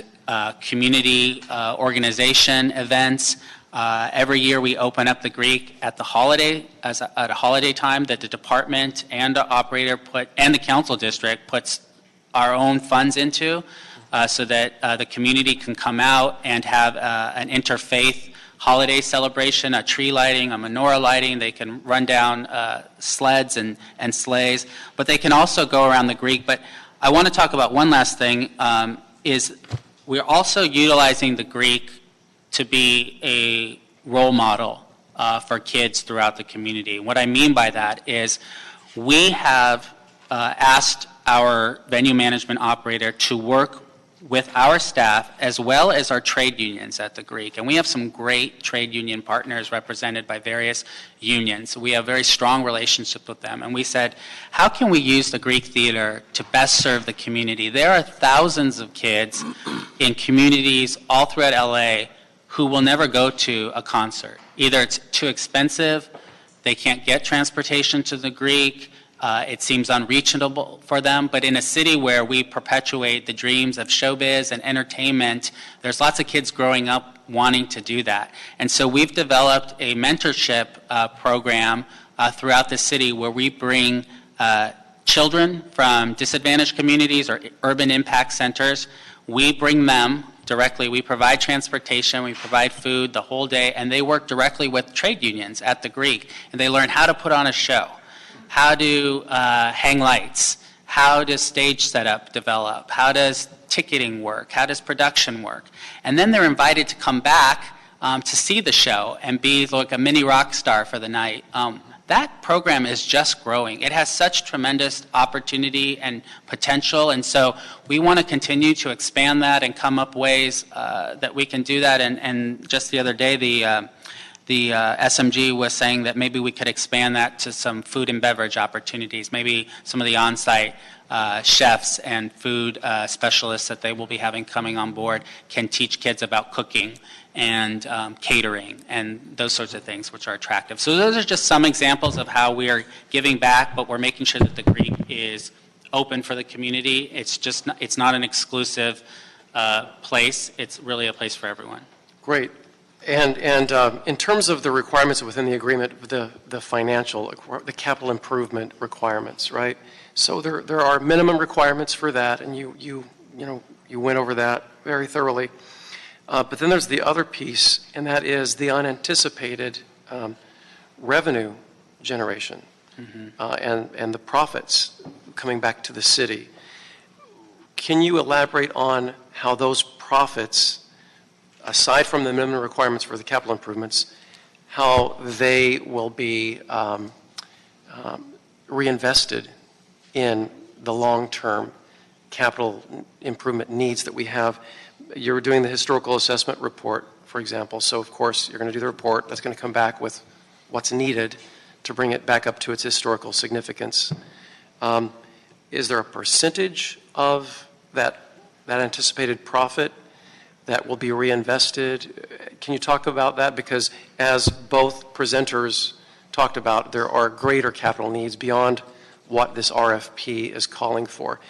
community organization events. Every year we open up the Greek at the holiday, at a holiday time that the department and the operator and the council district puts our own funds into, so that the community can come out and have an interfaith holiday celebration, a tree lighting, a menorah lighting. They can run down sleds and sleighs, but they can also go around the Greek. But I want to talk about one last thing, is we're also utilizing the Greek to be a role model for kids throughout the community. What I mean by that is we have asked our venue management operator to work with our staff as well as our trade unions at the Greek. And we have some great trade union partners represented by various unions. We have very strong relationships with them. And we said, how can we use the Greek Theater to best serve the community? There are thousands of kids in communities all throughout LA who will never go to a concert. Either it's too expensive, they can't get transportation to the Greek, it seems unreachable for them, but in a city where we perpetuate the dreams of showbiz and entertainment, there's lots of kids growing up wanting to do that. And so we've developed a mentorship program throughout the city where we bring children from disadvantaged communities or urban impact centers. We bring them directly. We provide transportation, we provide food the whole day, and they work directly with trade unions at the Greek, and they learn how to put on a show, how to hang lights, how does stage setup develop, how does ticketing work, how does production work. And then they're invited to come back to see the show and be like a mini rock star for the night. That program is just growing. It has such tremendous opportunity and potential, and so we want to continue to expand that and come up ways that we can do that. And just the other day, the SMG was saying that maybe we could expand that to some food and beverage opportunities, maybe some of the on-site chefs and food specialists that they will be having coming on board can teach kids about cooking and catering and those sorts of things, which are attractive. So those are just some examples of how we are giving back, but we're making sure that the Greek is open for the community. It's not an exclusive place. It's really a place for everyone. Great. And in terms of the requirements within the agreement, the financial, the capital improvement requirements, right? So there are minimum requirements for that, and you went over that very thoroughly. But then there's the other piece, and that is the unanticipated revenue generation and the profits coming back to the city. Can you elaborate on how those profits, aside from the minimum requirements for the capital improvements, how they will be reinvested in the long-term capital improvement needs that we have? You're doing the historical assessment report, for example, so of course you're going to do the report that's going to come back with what's needed to bring it back up to its historical significance. Is there a percentage of that anticipated profit that will be reinvested? Can you talk about that? Because as both presenters talked about, there are greater capital needs beyond what this RFP is calling for.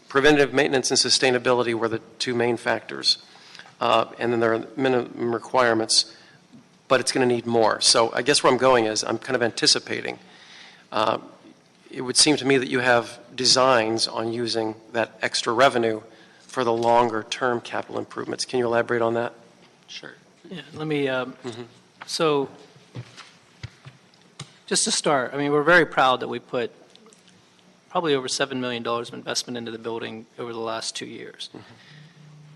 Preventative maintenance and sustainability were the two main factors. And then there are minimum requirements, but it's going to need more. So I guess where I'm going is I'm kind of anticipating. It would seem to me that you have designs on using that extra revenue for the longer term capital improvements. Can you elaborate on that? Sure. Yeah, let me, so just to start, I mean, we're very proud that we put probably over $7 million of investment into the building over the last 2 years.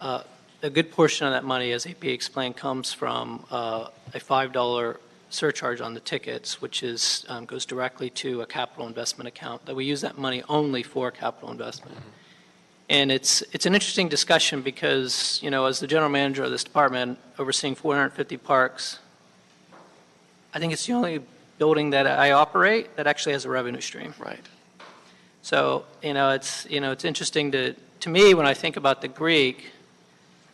A good portion of that money, as AP explained, comes from a $5 surcharge on the tickets, which is goes directly to a capital investment account, that we use that money only for capital investment. And it's an interesting discussion because, you know, as the general manager of this department, overseeing 450 parks, I think it's the only building that I operate that actually has a revenue stream. Right. So, it's interesting to me when I think about the Greek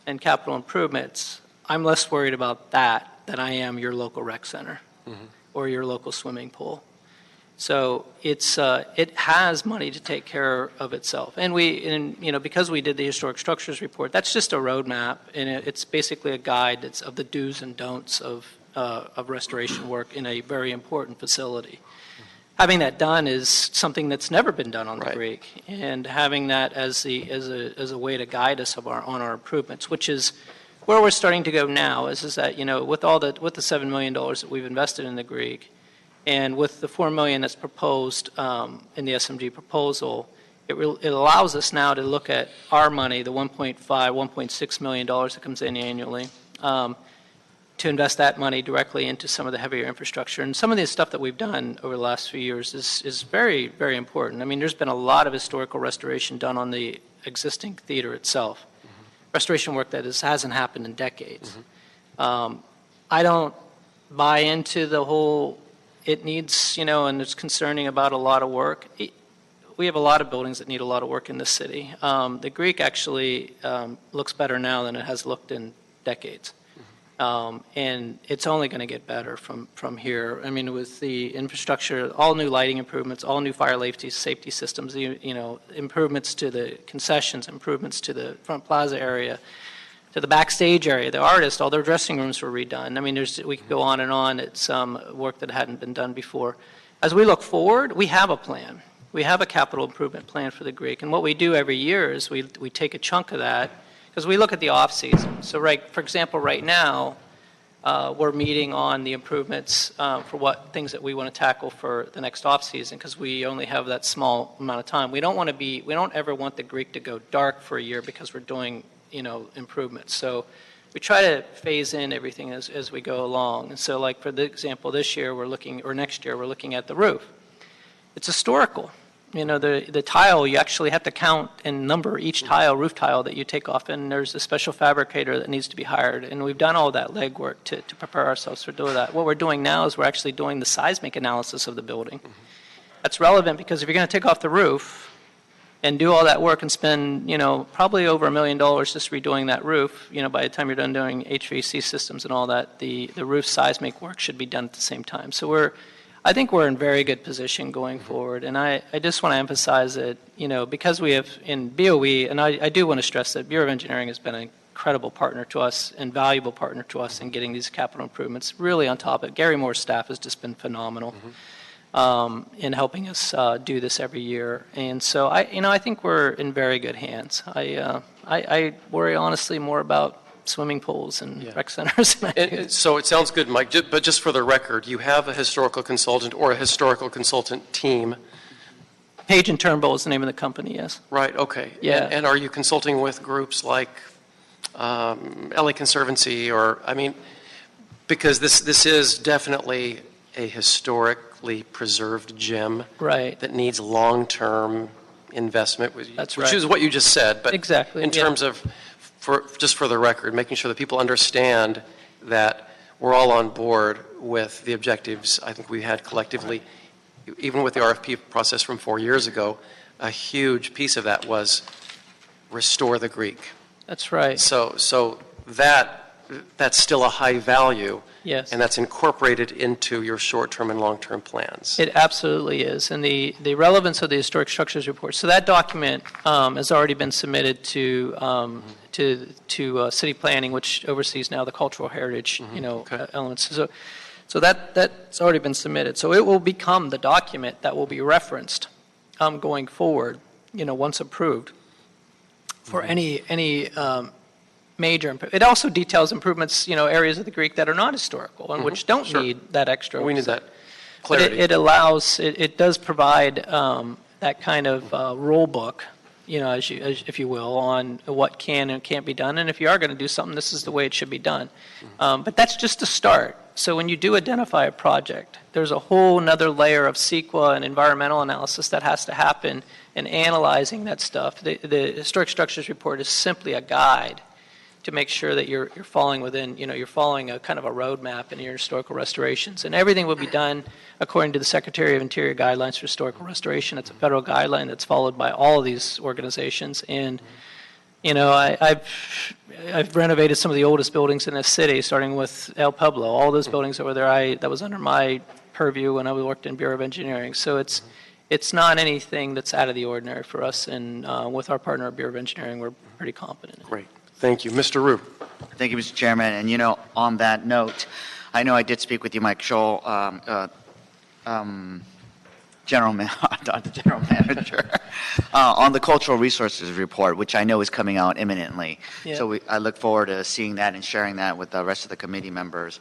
and capital improvements, I'm less worried about that than I am your local rec center or your local swimming pool. So it has money to take care of itself. And because we did the historic structures report, that's just a roadmap, and it's basically a guide that's of the do's and don'ts of restoration work in a very important facility. Having that done is something that's never been done on the Greek, and having that as a way to guide us on our improvements, which is where we're starting to go now, is that with the $7 million that we've invested in the Greek, and with the $4 million that's proposed in the SMG proposal, it allows us now to look at our money, the $1.6 million that comes in annually, to invest that money directly into some of the heavier infrastructure. And some of the stuff that we've done over the last few years is very, very important. I mean, there's been a lot of historical restoration done on the existing theater itself. Restoration work that hasn't happened in decades. I don't buy into the whole, it needs, and it's concerning about a lot of work. We have a lot of buildings that need a lot of work in this city. The Greek actually looks better now than it has looked in decades. And it's only going to get better from here. I mean, with the infrastructure, all new lighting improvements, all new fire safety systems, improvements to the concessions, improvements to the front plaza area, to the backstage area, the artists, all their dressing rooms were redone. I mean, we could go on and on. It's work that hadn't been done before. As we look forward, we have a plan. We have a capital improvement plan for the Greek. And what we do every year is we take a chunk of that, because we look at the off-season. So, for example, right now, we're meeting on the improvements for what things that we want to tackle for the next off-season, because we only have that small amount of time. We don't ever want the Greek to go dark for a year because we're doing, improvements. So we try to phase in everything as we go along. And so, like for the example, this year next year we're looking at the roof. It's historical. The tile, you actually have to count and number each tile, roof tile that you take off, and there's a special fabricator that needs to be hired. And we've done all that legwork to prepare ourselves for doing that. What we're doing now is we're actually doing the seismic analysis of the building. That's relevant because if you're going to take off the roof, and do all that work and spend, probably over $1 million just redoing that roof, by the time you're done doing HVAC systems and all that, the roof seismic work should be done at the same time. So I think we're in very good position going forward. And I just want to emphasize that, because we have in BOE, and I do want to stress that Bureau of Engineering has been an incredible partner to us and valuable partner to us in getting these capital improvements really on top of it. Gary Moore's staff has just been phenomenal. In helping us do this every year. And so I think we're in very good hands. I worry honestly more about swimming pools and rec centers. So it sounds good, Mike, but just for the record, you have a historical consultant or a historical consultant team. Page and Turnbull is the name of the company, yes. Right, okay. Yeah. And are you consulting with groups like LA Conservancy because this is definitely a historically preserved gem that needs long-term investment, which is what you just said. But exactly. In terms of, just for the record, making sure that people understand that we're all on board with the objectives I think we had collectively, even with the RFP process from 4 years ago, a huge piece of that was restore the Greek. That's right. So that's still a high value. Yes. And that's incorporated into your short-term and long-term plans. It absolutely is. And the relevance of the Historic Structures Report. So that document has already been submitted to City Planning, which oversees now the cultural heritage, elements. So that's already been submitted. So it will become the document that will be referenced going forward, once approved for any major. It also details improvements, areas of the Greek that are not historical and which don't need that extra. We need that clarity. But it does provide that kind of rule book, if you will, on what can and can't be done. And if you are going to do something, this is the way it should be done. But that's just a start. So when you do identify a project, there's a whole nother layer of CEQA and environmental analysis that has to happen in analyzing that stuff. The Historic Structures Report is simply a guide to make sure that you're falling within, you're following a kind of a roadmap in your historical restorations. And everything will be done according to the Secretary of Interior Guidelines for Historical Restoration. It's a federal guideline that's followed by all of these organizations. And, I've renovated some of the oldest buildings in this city, starting with El Pueblo. All those buildings over there, that was under my purview when I worked in Bureau of Engineering. So it's not anything that's out of the ordinary for us. And with our partner, Bureau of Engineering, we're pretty confident. Great. Thank you. Mr. Rue. Thank you, Mr. Chairman. And, on that note, I know I did speak with you, Mike Scholl, General Manager, on the Cultural Resources Report, which I know is coming out imminently. Yeah. So I look forward to seeing that and sharing that with the rest of the committee members.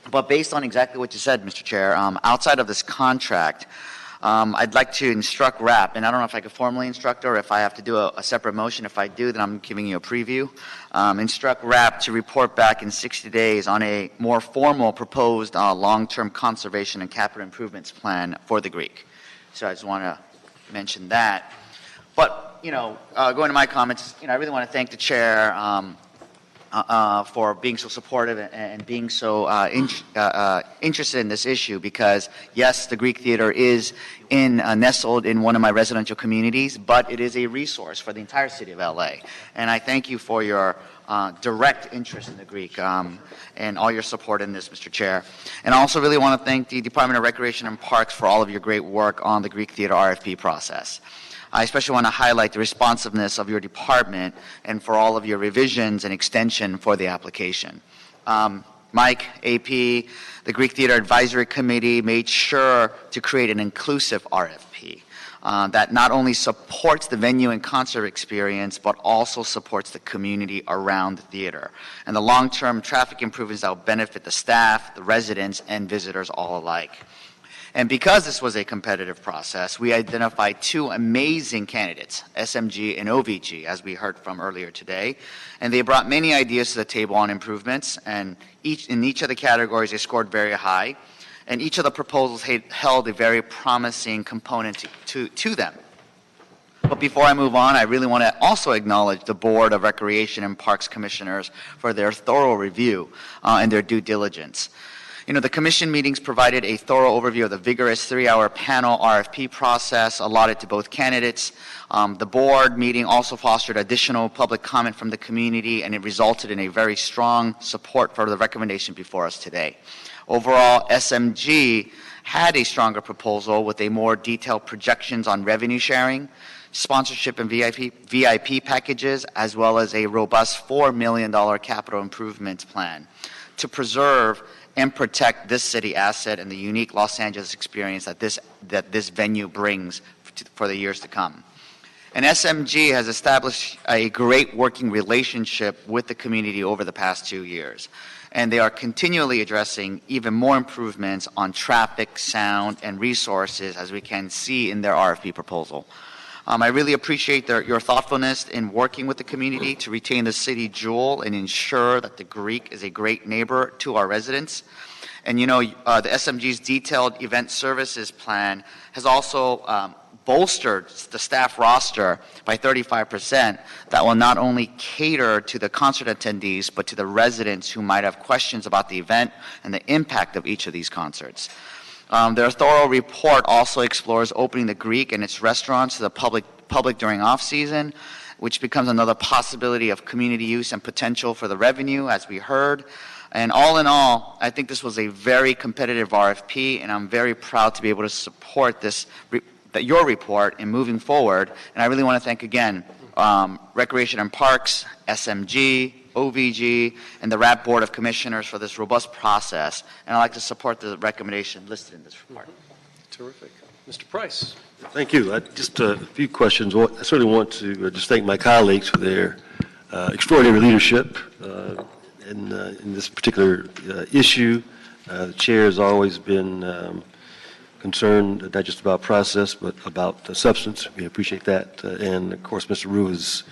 But based on exactly what you said, Mr. Chair, outside of this contract, I'd like to instruct RAP, and I don't know if I could formally instruct or if I have to do a separate motion. If I do, then I'm giving you a preview. Instruct RAP to report back in 60 days on a more formal proposed long-term conservation and capital improvements plan for the Greek. So I just want to mention that. But, going to my comments, I really want to thank the chair for being so supportive and being so interested in this issue because, yes, the Greek Theater is nestled in one of my residential communities, but it is a resource for the entire city of LA. And I thank you for your direct interest in the Greek and all your support in this, Mr. Chair. And I also really want to thank the Department of Recreation and Parks for all of your great work on the Greek Theater RFP process. I especially want to highlight the responsiveness of your department and for all of your revisions and extension for the application. Mike, AP, the Greek Theater Advisory Committee made sure to create an inclusive RFP that not only supports the venue and concert experience, but also supports the community around the theater and the long-term traffic improvements that will benefit the staff, the residents, and visitors all alike. And because this was a competitive process, we identified two amazing candidates, SMG and OVG, as we heard from earlier today. And they brought many ideas to the table on improvements, and in each of the categories they scored very high. And each of the proposals held a very promising component to them. But before I move on, I really want to also acknowledge the Board of Recreation and Parks Commissioners for their thorough review and their due diligence. The commission meetings provided a thorough overview of the vigorous 3-hour panel RFP process allotted to both candidates. The board meeting also fostered additional public comment from the community, and it resulted in a very strong support for the recommendation before us today. Overall, SMG had a stronger proposal with a more detailed projections on revenue sharing, sponsorship and VIP packages, as well as a robust $4 million capital improvements plan to preserve and protect this city asset and the unique Los Angeles experience that this venue brings for the years to come. And SMG has established a great working relationship with the community over the past 2 years. And they are continually addressing even more improvements on traffic, sound, and resources, as we can see in their RFP proposal. I really appreciate your thoughtfulness in working with the community to retain the city jewel and ensure that the Greek is a great neighbor to our residents. And the SMG's detailed event services plan has also bolstered the staff roster by 35% that will not only cater to the concert attendees, but to the residents who might have questions about the event and the impact of each of these concerts. Their thorough report also explores opening the Greek and its restaurants to the public during off-season, which becomes another possibility of community use and potential for the revenue, as we heard. And all in all, I think this was a very competitive RFP, and I'm very proud to be able to support your report in moving forward. And I really want to thank again Recreation and Parks, SMG, OVG, and the RAP Board of Commissioners for this robust process. And I'd like to support the recommendation listed in this report. Terrific. Mr. Price. Thank you. Just a few questions. I certainly want to just thank my colleagues for their extraordinary leadership in this particular issue. The chair has always been concerned not just about process, but about substance. We appreciate that. And, of course, Mr. Rue is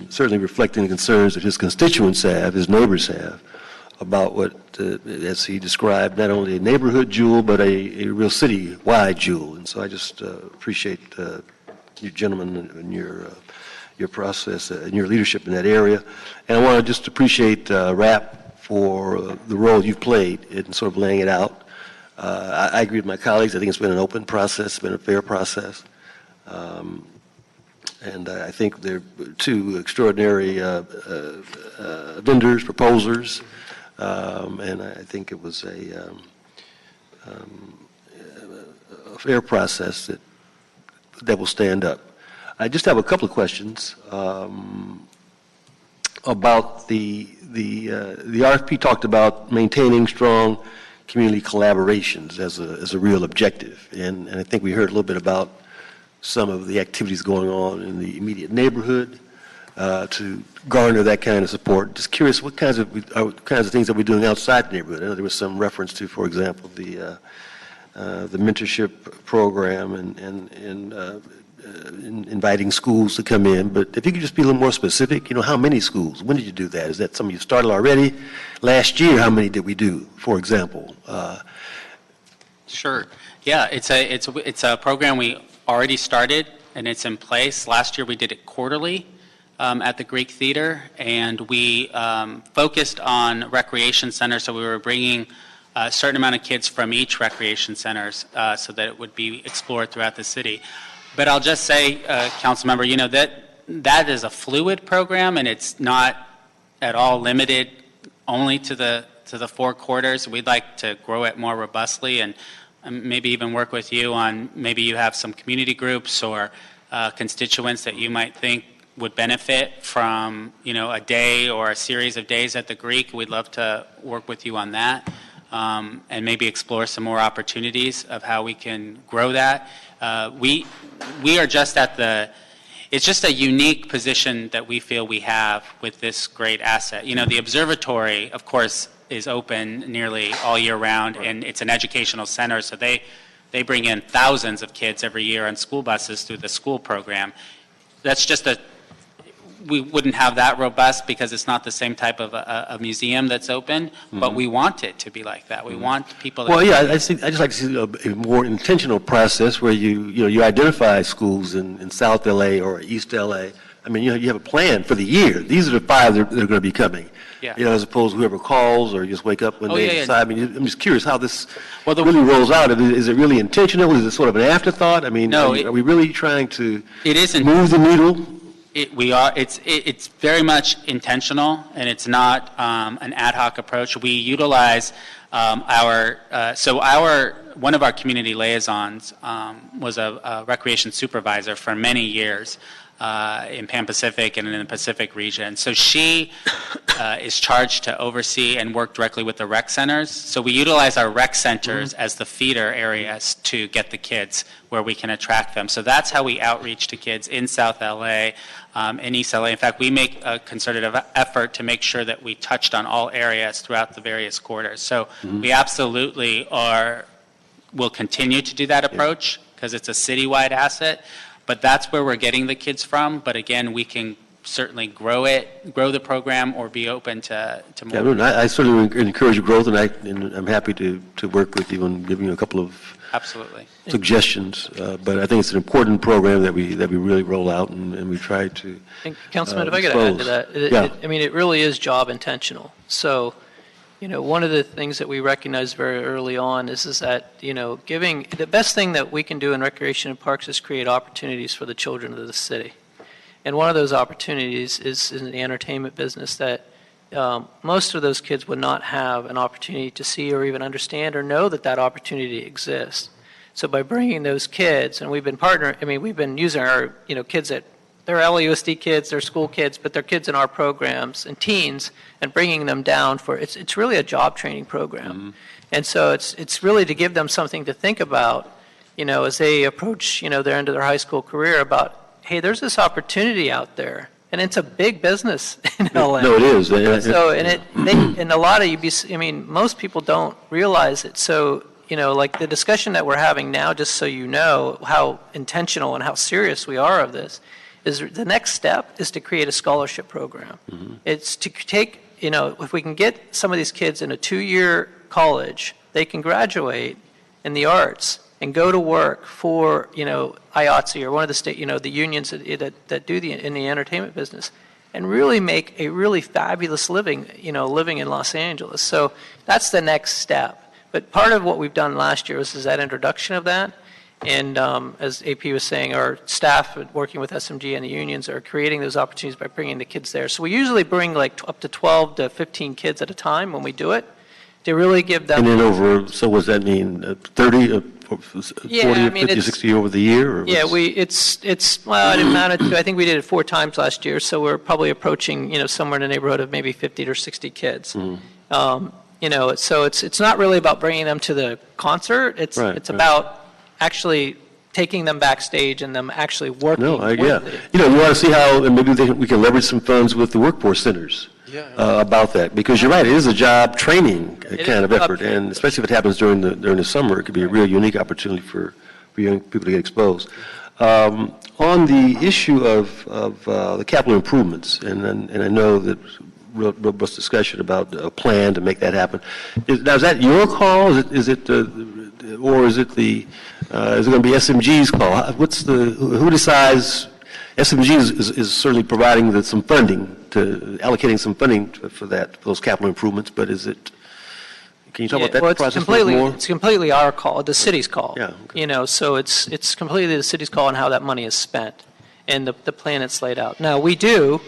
certainly reflecting the concerns that his constituents have, his neighbors have, about what, as he described, not only a neighborhood jewel, but a real city-wide jewel. And so I just appreciate you gentlemen and your process and your leadership in that area. And I want to just appreciate RAP for the role you've played in sort of laying it out. I agree with my colleagues. I think it's been an open process, it's been a fair process. And I think they're two extraordinary vendors, proposers, and I think it was a fair process that will stand up. I just have a couple of questions about the RFP talked about maintaining strong community collaborations as a real objective, and I think we heard a little bit about some of the activities going on in the immediate neighborhood to garner that kind of support. Just curious, what kinds of things are we doing outside the neighborhood? I know there was some reference to, for example, the mentorship program and inviting schools to come in. But if you could just be a little more specific, how many schools? When did you do that? Is that something you started already? Last year, how many did we do, for example? Sure. Yeah, it's a program we already started, and it's in place. Last year we did it quarterly at the Greek Theater, and we focused on recreation centers, so we were bringing a certain amount of kids from each recreation centers so that it would be explored throughout the city. But I'll just say, Councilmember, that is a fluid program, and it's not at all limited only to the 4 quarters. We'd like to grow it more robustly and maybe even work with you on maybe you have some community groups or constituents that you might think would benefit from, a day or a series of days at the Greek. We'd love to work with you on that and maybe explore some more opportunities of how we can grow that. We are just it's just a unique position that we feel we have with this great asset. The observatory, of course, is open nearly all year round, and it's an educational center, so they bring in thousands of kids every year on school buses through the school program. That's just we wouldn't have that robust because it's not the same type of a museum that's open, but we want it to be like that. We want people to... Well, yeah, I just like to see a more intentional process where you identify schools in South LA or East LA I mean, you have a plan for the year. These are the 5 that are going to be coming. Yeah. As opposed to whoever calls or you just wake up one day and decide. I mean, I'm just curious how this really rolls out. Is it really intentional? Is it sort of an afterthought? I mean, No, are we really trying to It isn't. move the needle? It's very much intentional, and it's not an ad hoc approach. We utilize one of our community liaisons was a recreation supervisor for many years in Pan Pacific and in the Pacific region. So she is charged to oversee and work directly with the rec centers. So we utilize our rec centers as the feeder areas to get the kids where we can attract them. So that's how we outreach to kids in South LA, in East LA. In fact, we make a concerted effort to make sure that we touched on all areas throughout the various quarters. So we absolutely will continue to do that approach because it's a citywide asset. But that's where we're getting the kids from. But again, we can certainly grow the program, or be open to more. Yeah, I certainly encourage growth, and I'm happy to work with you and give you a couple of Absolutely. suggestions. But I think it's an important program that we really roll out, and we try to. And Councilman, if I could add to that, it really is job intentional. So, one of the things that we recognize very early on is that, giving the best thing that we can do in recreation and parks is create opportunities for the children of the city. And one of those opportunities is in the entertainment business that most of those kids would not have an opportunity to see or even understand or know that opportunity exists. So by bringing those kids, and we've been using our, kids that they're LAUSD kids, they're school kids, but they're kids in our programs and teens, and bringing them down it's really a job training program. And so it's really to give them something to think about, as they approach, their end of their high school career about, hey, there's this opportunity out there, and it's a big business in LA. No, it is. So, and a lot of most people don't realize it. So, like the discussion that we're having now, just so you know how intentional and how serious we are of this, is the next step is to create a scholarship program. It's to take, if we can get some of these kids in a 2-year college, they can graduate in the arts and go to work for, IATSE or one of the state, the unions that do in the entertainment business, and really make a really fabulous living, living in Los Angeles. So that's the next step. But part of what we've done last year is that introduction of that. And as AP was saying, our staff working with SMG and the unions are creating those opportunities by bringing the kids there. So we usually bring up to 12 to 15 kids at a time when we do it to really give them. And then so what does that mean, 30, 40, 50, 60 over the year? Or yeah, well, it amounted to, I think we did it 4 times last year, so we're probably approaching, somewhere in the neighborhood of maybe 50 or 60 kids. So it's not really about bringing them to the concert. It's about actually taking them backstage and them actually working. You want to see how maybe we can leverage some funds with the workforce centers about that, because you're right, it is a job training kind of effort, and especially if it happens during the summer, it could be a real unique opportunity for young people to get exposed. On the issue of the capital improvements, and I know that robust discussion about a plan to make that happen. Now, is that your call? Is it or is it going to be SMG's call? Who decides? SMG is certainly providing some funding allocating some funding for those capital improvements. But is it? Can you talk about that process a little more? It's completely our call, the city's call. Yeah. Okay. So it's completely the city's call on how that money is spent and the plan that's laid out. Now we do.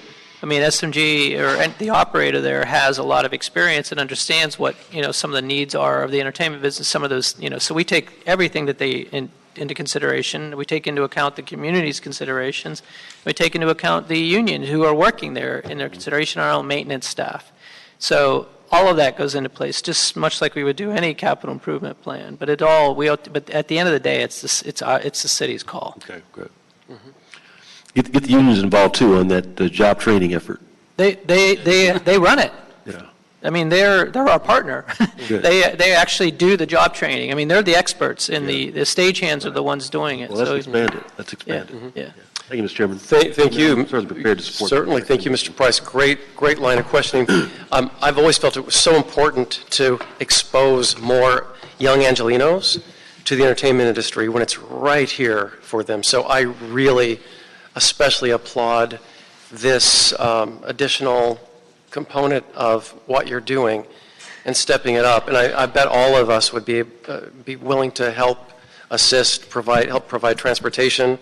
SMG or the operator there has a lot of experience and understands what some of the needs are of the entertainment business. Some of those, so we take everything that they into consideration. We take into account the community's considerations. We take into account the union who are working there in their consideration, our own maintenance staff. So all of that goes into place, just much like we would do any capital improvement plan. But but at the end of the day, it's the city's call. Okay, good. Get the unions involved too on that job training effort. They run it. Yeah. They're our partner. They actually do the job training. They're the experts, and the stagehands are the ones doing it. Well, let's expand it. Let's expand it. Yeah. Thank you, Mr. Chairman. Thank you. I'm certainly prepared to support. Certainly. Thank you, Mr. Price. Great line of questioning. I've always felt it was so important to expose more young Angelenos to the entertainment industry when it's right here for them. So I really especially applaud this additional component of what you're doing and stepping it up. And I bet all of us would be willing to help assist, help provide transportation,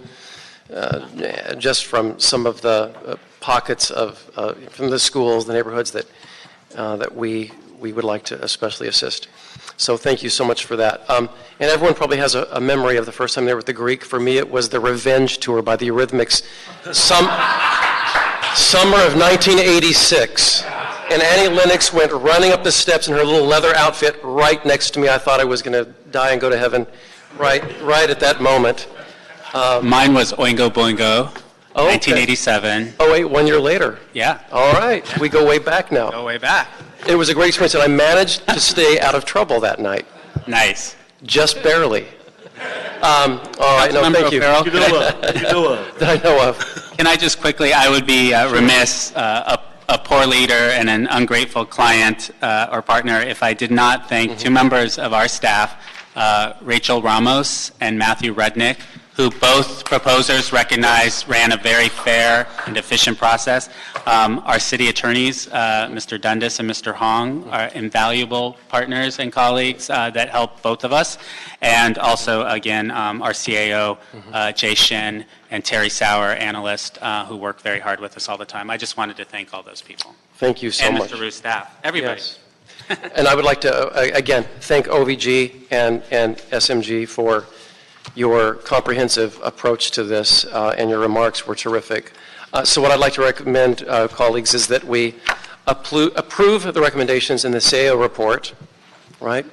just from some of the pockets from the schools, the neighborhoods that we would like to especially assist. So thank you so much for that. And everyone probably has a memory of the first time they were at the Greek. For me, it was the Revenge Tour by the Eurythmics, summer of 1986. And Annie Lennox went running up the steps in her little leather outfit right next to me. I thought I was going to die and go to heaven right at that moment. Mine was Oingo Boingo, 1987. Oh, wait, 1 year later. Yeah. All right. We go way back now. Go way back. It was a great experience, and I managed to stay out of trouble that night. Nice. Just barely. All right, no, thank you. O'Farrell, That I know of. Can I just quickly, I would be remiss, a poor leader and an ungrateful client or partner if I did not thank two members of our staff, Rachel Ramos and Matthew Rudnick, who both proposers recognized ran a very fair and efficient process. Our city attorneys, Mr. Dundas and Mr. Hong, are invaluable partners and colleagues that help both of us. And also, again, our CAO, Jay Shin, and Terry Sauer, analyst, who work very hard with us all the time. I just wanted to thank all those people. Thank you so much. And Mr. Rue's staff, everybody. Yes. And I would like to, again, thank OVG and SMG for your comprehensive approach to this, and your remarks were terrific. So what I'd like to recommend, colleagues, is that we approve the recommendations in the CAO report, right,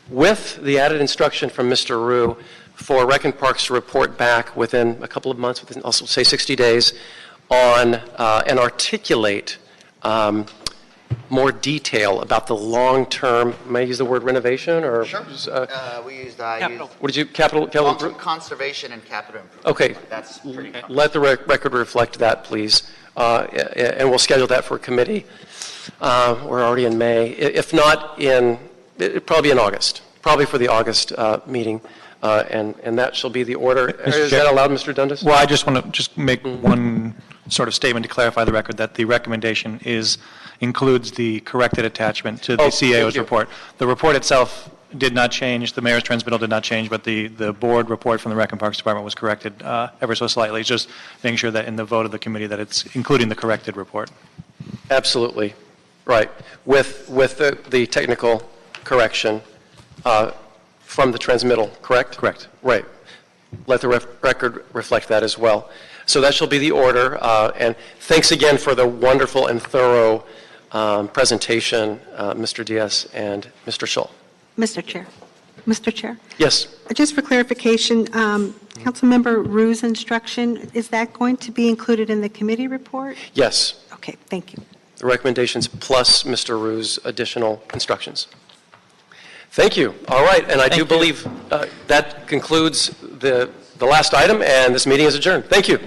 with the added instruction from Mr. Rue for Rec and Parks to report back within a couple of months, within also say 60 days, on and articulate more detail about the long-term, may I use the word renovation or? Sure. We used, What did you, capital? conservation and capital improvement. Okay. That's pretty common. Let the record reflect that, please. And we'll schedule that for a committee. We're already in May. If not probably in August, probably for the August meeting. And that shall be the order. Is that allowed, Mr. Dundas? Well, I just want to make one sort of statement to clarify the record that the recommendation includes the corrected attachment to the CAO's report. The report itself did not change. The mayor's transmittal did not change, but the board report from the Rec and Parks Department was corrected ever so slightly. Just making sure that in the vote of the committee that it's including the corrected report. Absolutely. Right. With the technical correction from the transmittal, correct? Correct. Right. Let the record reflect that as well. So that shall be the order. And thanks again for the wonderful and thorough presentation, Mr. Diaz and Mr. Schull. Mr. Chair. Yes. Just for clarification, Councilmember Rue's instruction, is that going to be included in the committee report? Yes. Okay, thank you. The recommendations plus Mr. Rue's additional instructions. Thank you. All right. And I do believe that concludes the last item, and this meeting is adjourned. Thank you.